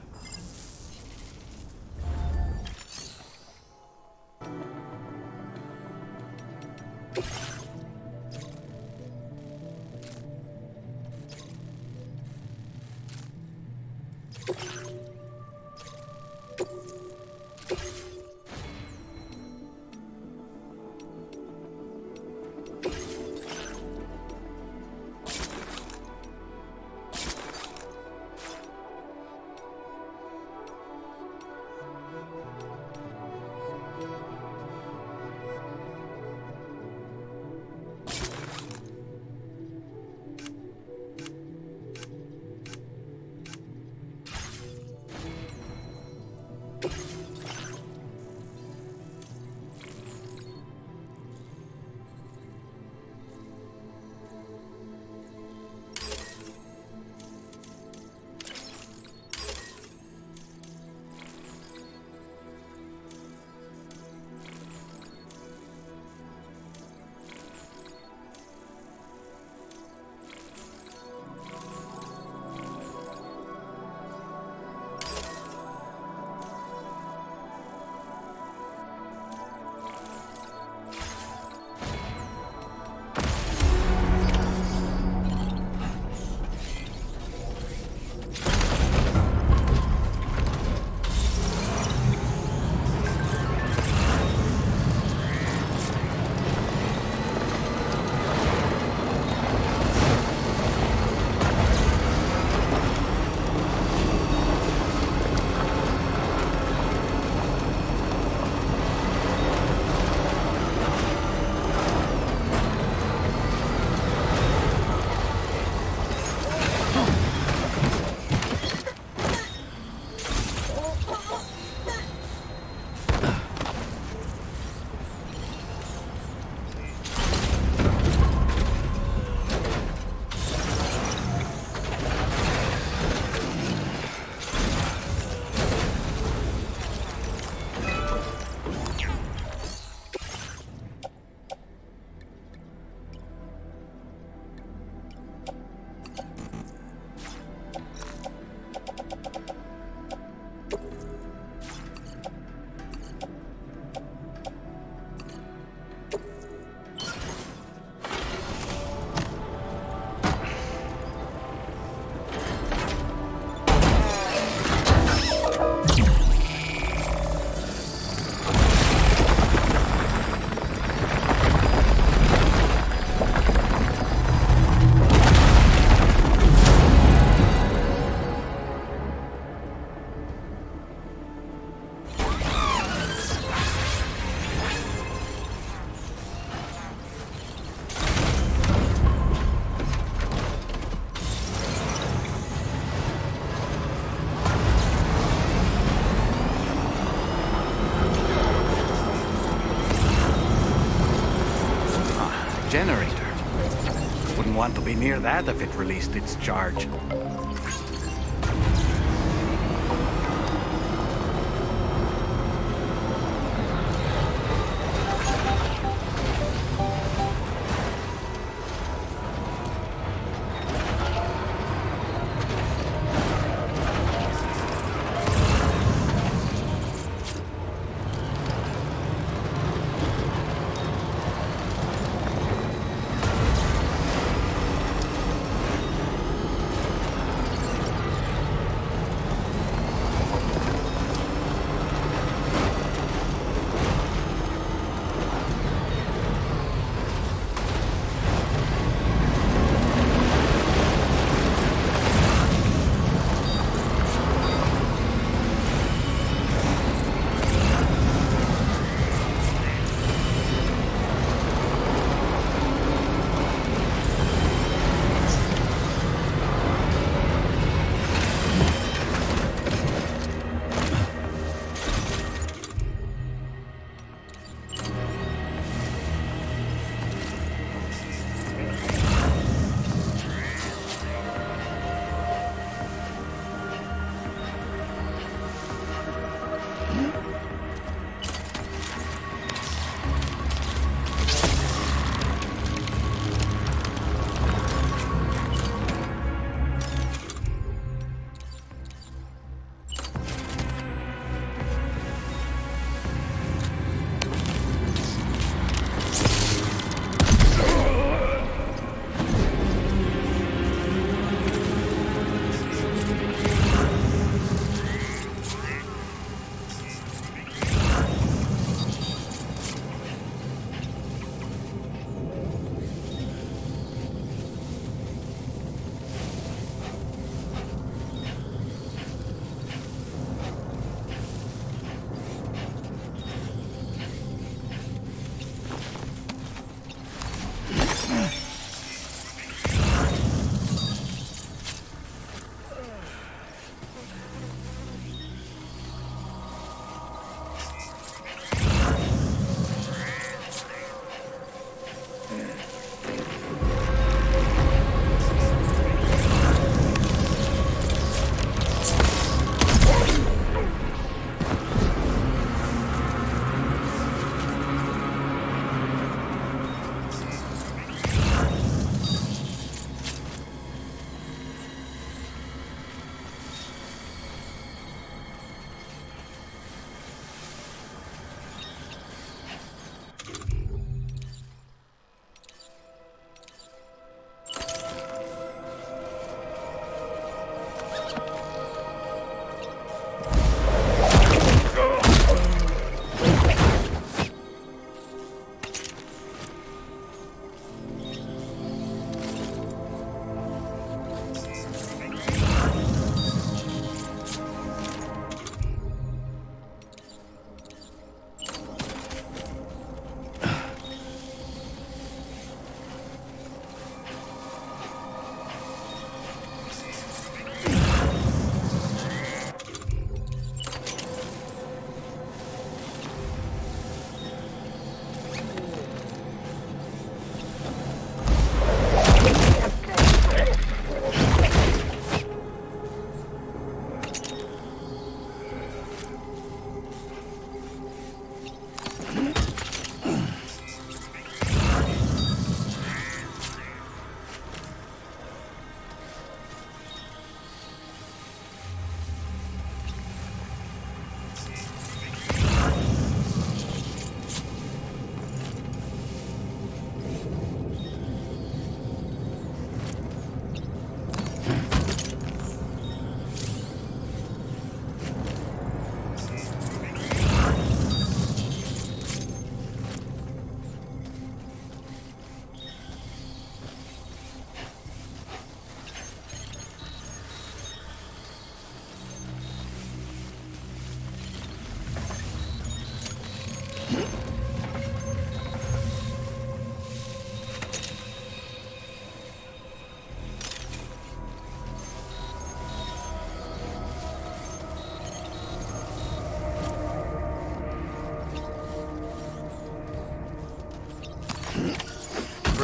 Generator. Wouldn't want to be near that if it released its charge.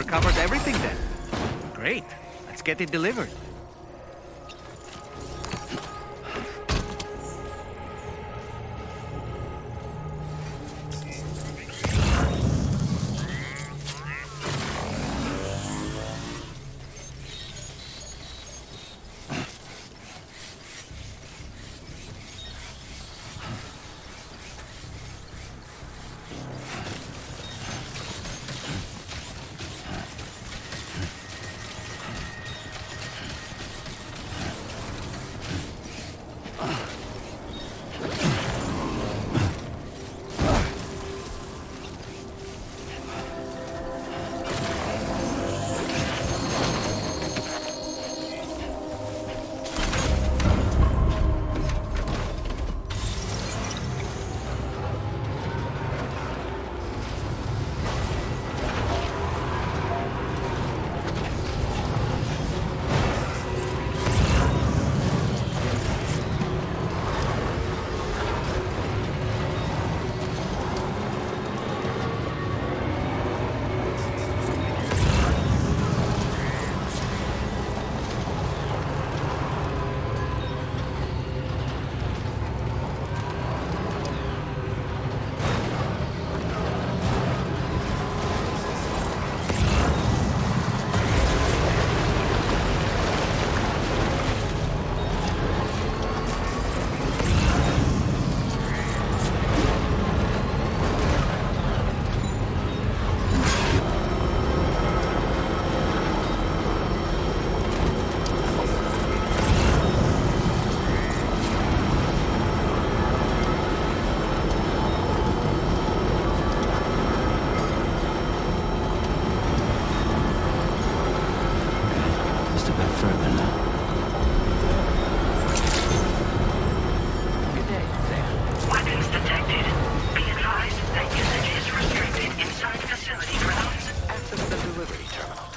covers everything then. Great. Let's get it delivered.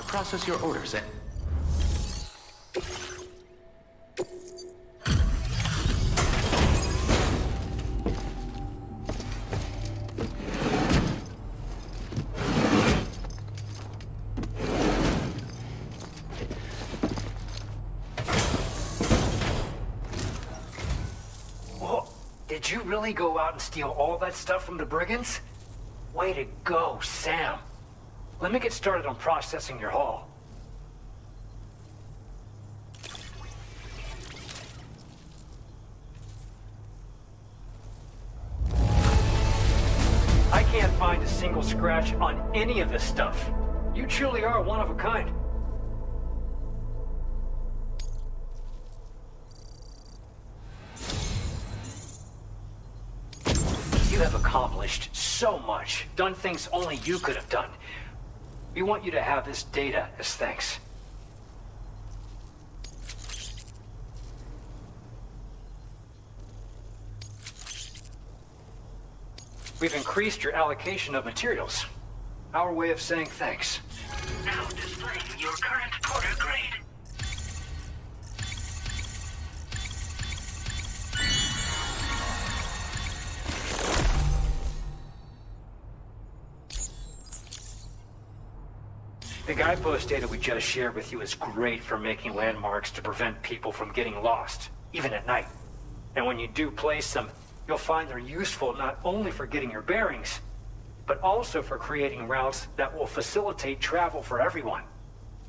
Process your orders and... Whoa, did you really go out and steal all that stuff from the brigands? Way to go, Sam. Let me get started on processing your haul. I can't find a single scratch on any of this stuff. You truly are one of a kind. You have accomplished so much, done things only you could have done. We want you to have this data as thanks. We've increased your allocation of materials. Our way of saying thanks. Now displaying your current porter grade. The guidepost data we just shared with you is great for making landmarks to prevent people from getting lost, even at night. And when you do place them, you'll find they're useful not only for getting your bearings, but also for creating routes that will facilitate travel for everyone.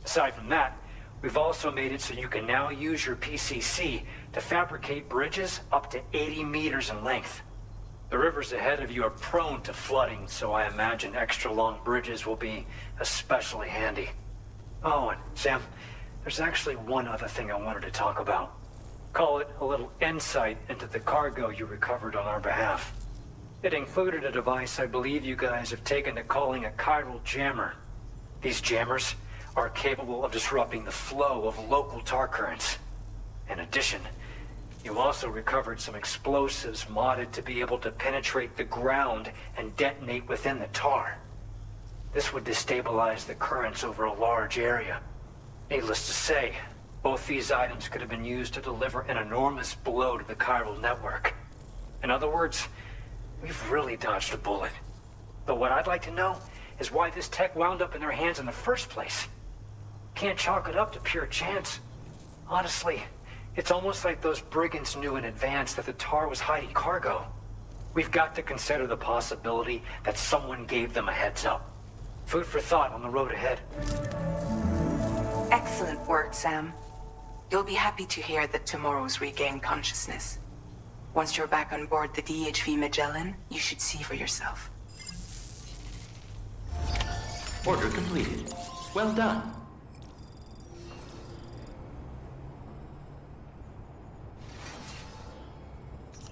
Aside from that, we've also made it so you can now use your PCC to fabricate bridges up to 80 meters in length. The rivers ahead of you are prone to flooding, so I imagine extra long bridges will be especially handy. Oh, and Sam, there's actually one other thing I wanted to talk about. Call it a little insight into the cargo you recovered on our behalf. It included a device I believe you guys have taken to calling a chiral jammer. These jammers are capable of disrupting the flow of local tar currents. In addition, you also recovered some explosives modded to be able to penetrate the ground and detonate within the tar. This would destabilize the currents over a large area. Needless to say, both these items could have been used to deliver an enormous blow to the chiral network. In other words, we've really dodged a bullet. But what I'd like to know is why this tech wound up in their hands in the first place. Can't chalk it up to pure chance. Honestly, it's almost like those brigands knew in advance that the tar was hiding cargo. We've got to consider the possibility that someone gave them a heads up. Food for thought on the road ahead. Excellent work, Sam. You'll be happy to hear that tomorrow's regained consciousness. Once you're back on board the DHV Magellan, you should see for yourself. Order completed. Well done.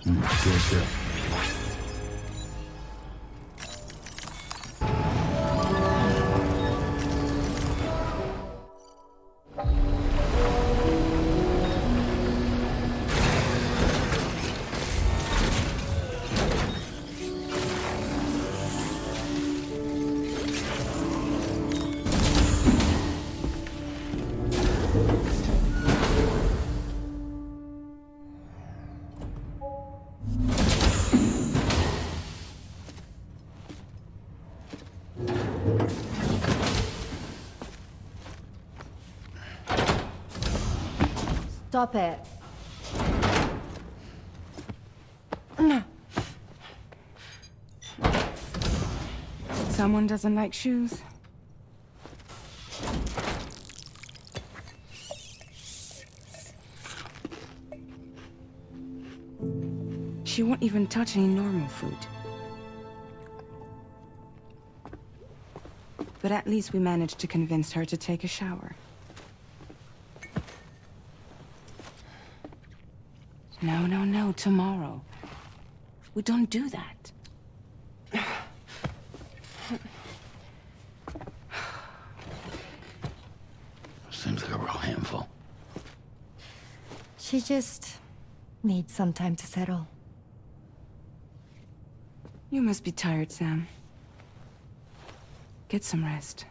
Sure. Stop it. Someone doesn't like shoes? She won't even touch any normal food. But at least we managed to convince her to take a shower. No, tomorrow. We don't do that. Seems like a real handful. She just needs some time to settle. You must be tired, Sam. Get some rest.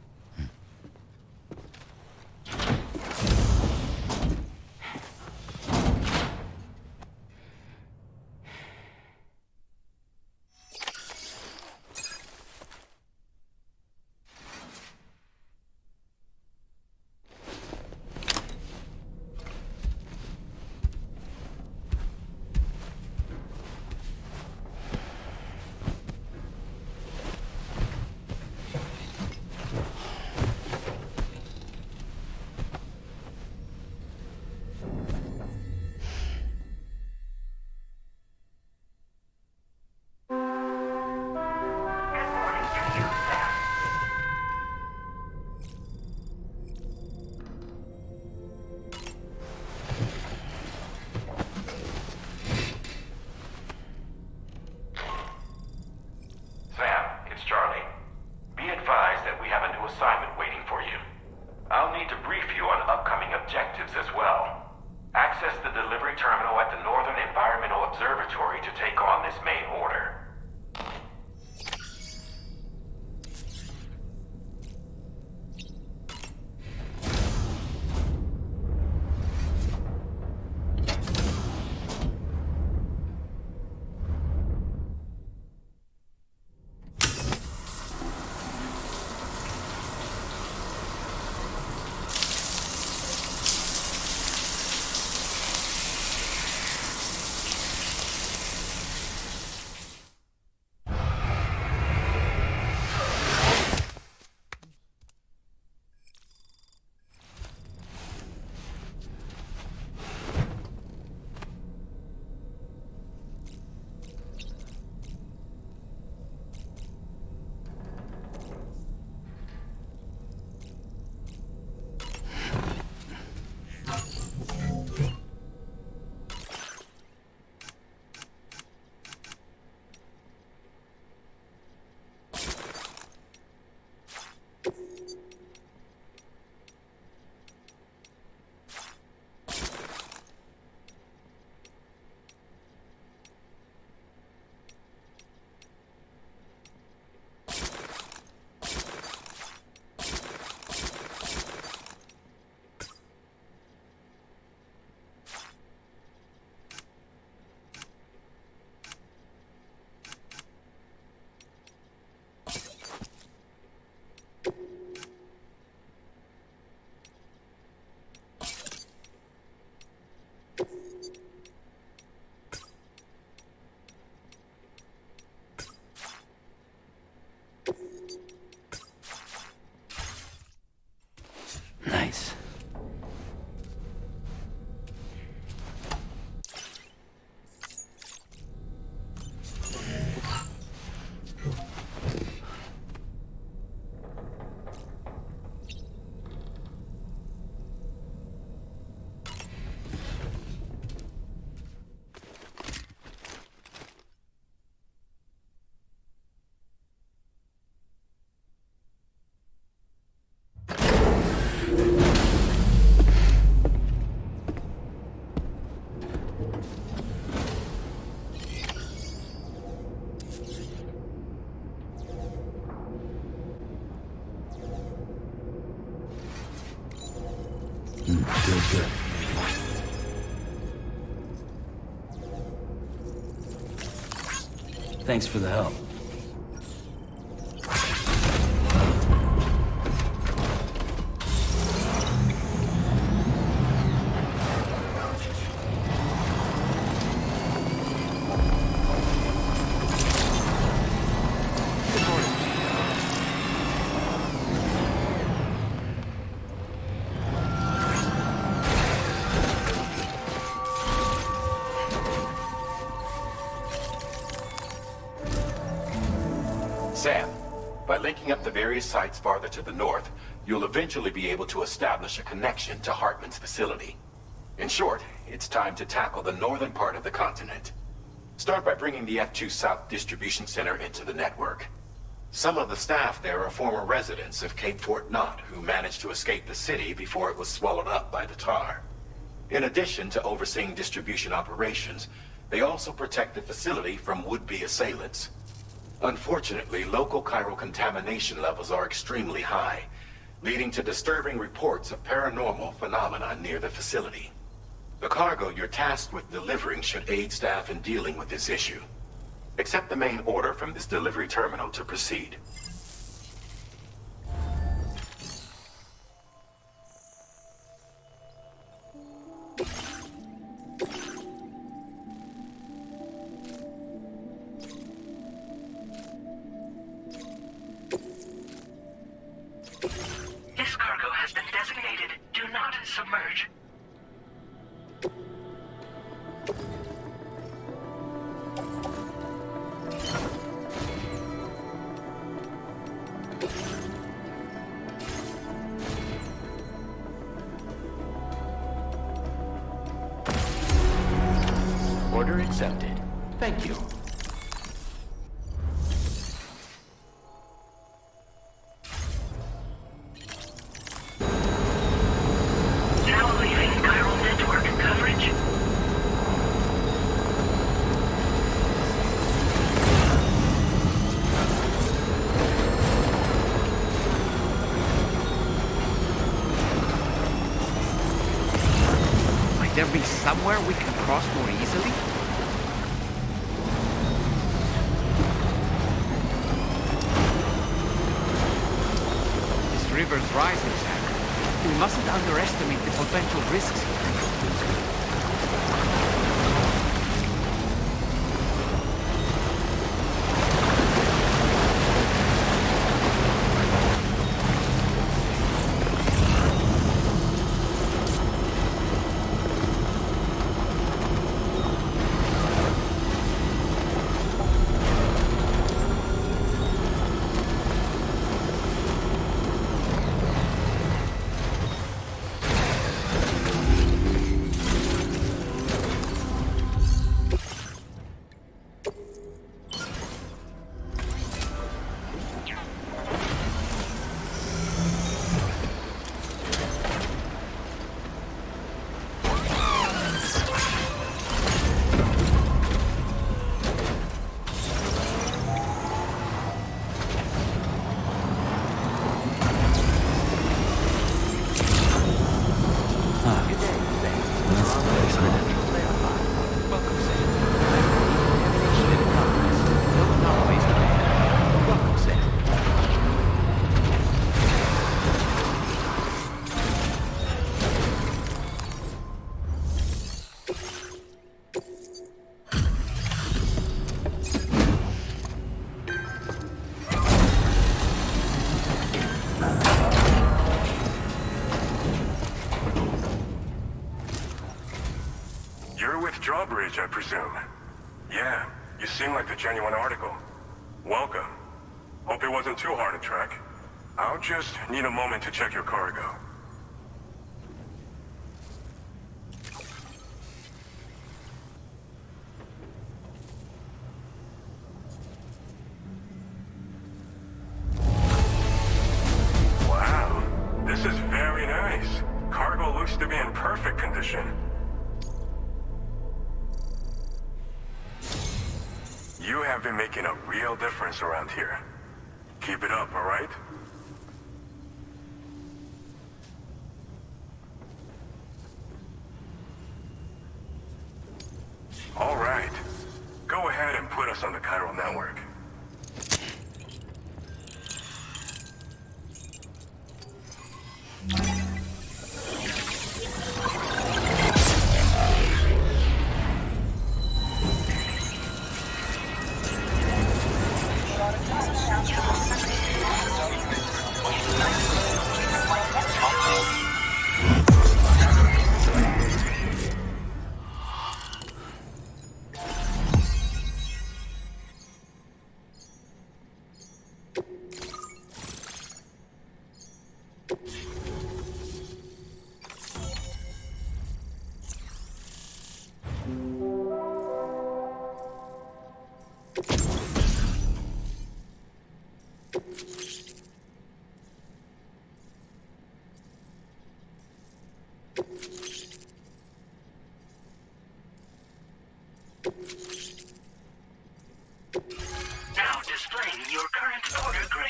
care. Thanks for the help. Sam, by linking up the various sites farther to the north, you'll eventually be able to establish a connection to Hartman's facility. In short, it's time to tackle the northern part of the continent. Start by bringing the F2 South Distribution Center into the network. Some of the staff there are former residents of Cape Fort Knott who managed to escape the city before it was swallowed up by the tar. In addition to overseeing distribution operations, they also protect the facility from would-be assailants. Unfortunately, local chiral contamination levels are extremely high, leading to disturbing reports of paranormal phenomena near the facility. The cargo you're tasked with delivering should aid staff in dealing with this issue. Accept the main order from this delivery terminal to proceed. This cargo has been designated Do Not Submerge. Order accepted. Thank you. Now leaving chiral network coverage. Might there be somewhere we can cross more easily? This river's rising, Sam. We mustn't underestimate the potential risks here. Drawbridge, I presume. Yeah, you seem like the genuine article. Welcome. Hope it wasn't too hard to track. I'll just need a moment to check your cargo. Wow, this is very nice. Cargo looks to be in perfect condition. You have been making a real difference around here. Keep it up, all right? All right. Go ahead and put us on the chiral network. Now displaying your current porter grade.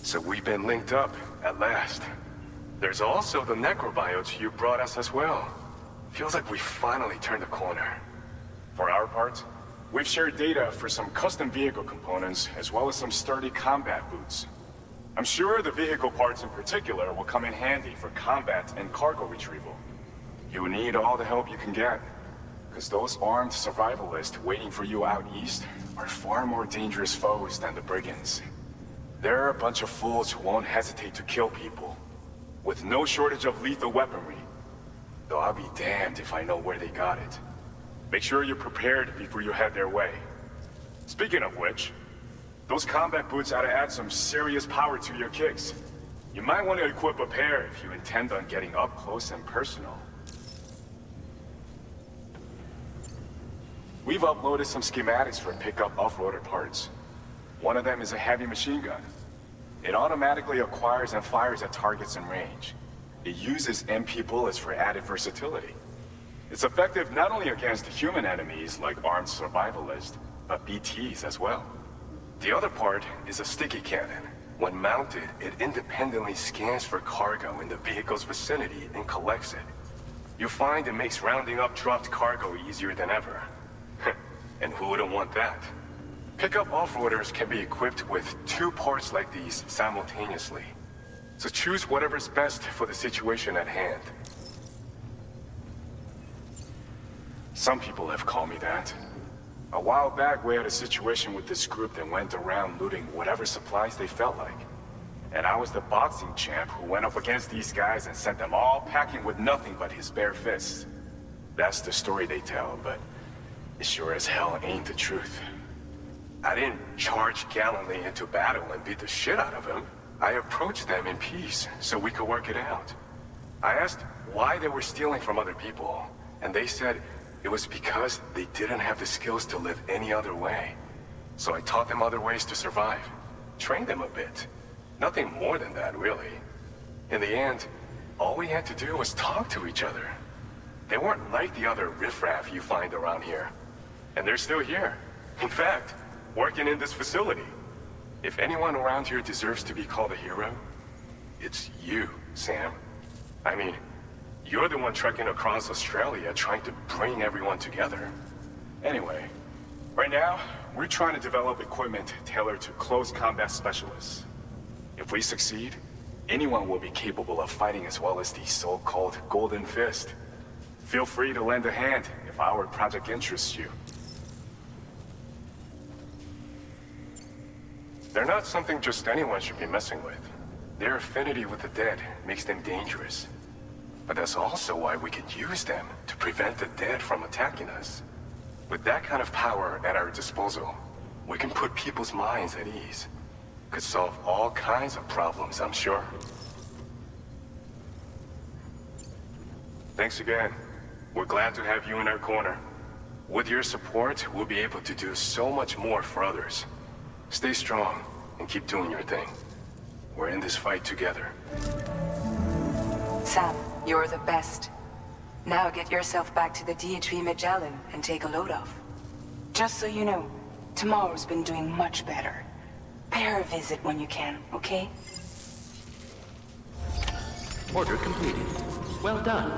So we've been linked up, at last. There's also the necrobiotes you brought us as well. Feels like we finally turned the corner. For our part, we've shared data for some custom vehicle components, as well as some sturdy combat boots. I'm sure the vehicle parts in particular will come in handy for combat and cargo retrieval. You need all the help you can get, because those armed survivalists waiting for you out east are far more dangerous foes than the brigands. They're a bunch of fools who won't hesitate to kill people, with no shortage of lethal weaponry. Though I'll be damned if I know where they got it. Make sure you're prepared before you head their way. Speaking of which, those combat boots ought to add some serious power to your kicks. You might want to equip a pair if you intend on getting up close and personal. We've uploaded some schematics for pickup off-roader parts. One of them is a heavy machine gun. It automatically acquires and fires at targets in range. It uses MP bullets for added versatility. It's effective not only against human enemies like armed survivalists, but BTs as well. The other part is a sticky cannon. When mounted, it independently scans for cargo in the vehicle's vicinity and collects it. You'll find it makes rounding up dropped cargo easier than ever. And who wouldn't want that? Pickup off-roaders can be equipped with 2 parts like these simultaneously. So choose whatever's best for the situation at hand. Some people have called me that. A while back, we had a situation with this group that went around looting whatever supplies they felt like. And I was the boxing champ who went up against these guys and sent them all packing with nothing but his bare fists. That's the story they tell, but it sure as hell ain't the truth. I didn't charge gallantly into battle and beat the shit out of them. I approached them in peace so we could work it out. I asked why they were stealing from other people, and they said it was because they didn't have the skills to live any other way. So I taught them other ways to survive, trained them a bit. Nothing more than that, really. In the end, all we had to do was talk to each other. They weren't like the other riffraff you find around here. And they're still here. In fact, working in this facility. If anyone around here deserves to be called a hero, it's you, Sam. I mean, you're the one trekking across Australia trying to bring everyone together. Anyway, right now, we're trying to develop equipment tailored to close combat specialists. If we succeed, anyone will be capable of fighting as well as the so-called Golden Fist. Feel free to lend a hand if our project interests you. They're not something just anyone should be messing with. Their affinity with the dead makes them dangerous. But that's also why we can use them to prevent the dead from attacking us. With that kind of power at our disposal, we can put people's minds at ease. Could solve all kinds of problems, I'm sure. Thanks again. We're glad to have you in our corner. With your support, we'll be able to do so much more for others. Stay strong and keep doing your thing. We're in this fight together. Sam, You're the best. Now get yourself back to the DHV Magellan and take a load off. Just so you know, Tomorrow's been doing much better. Pay her a visit when you can, okay? Order completed. Well done.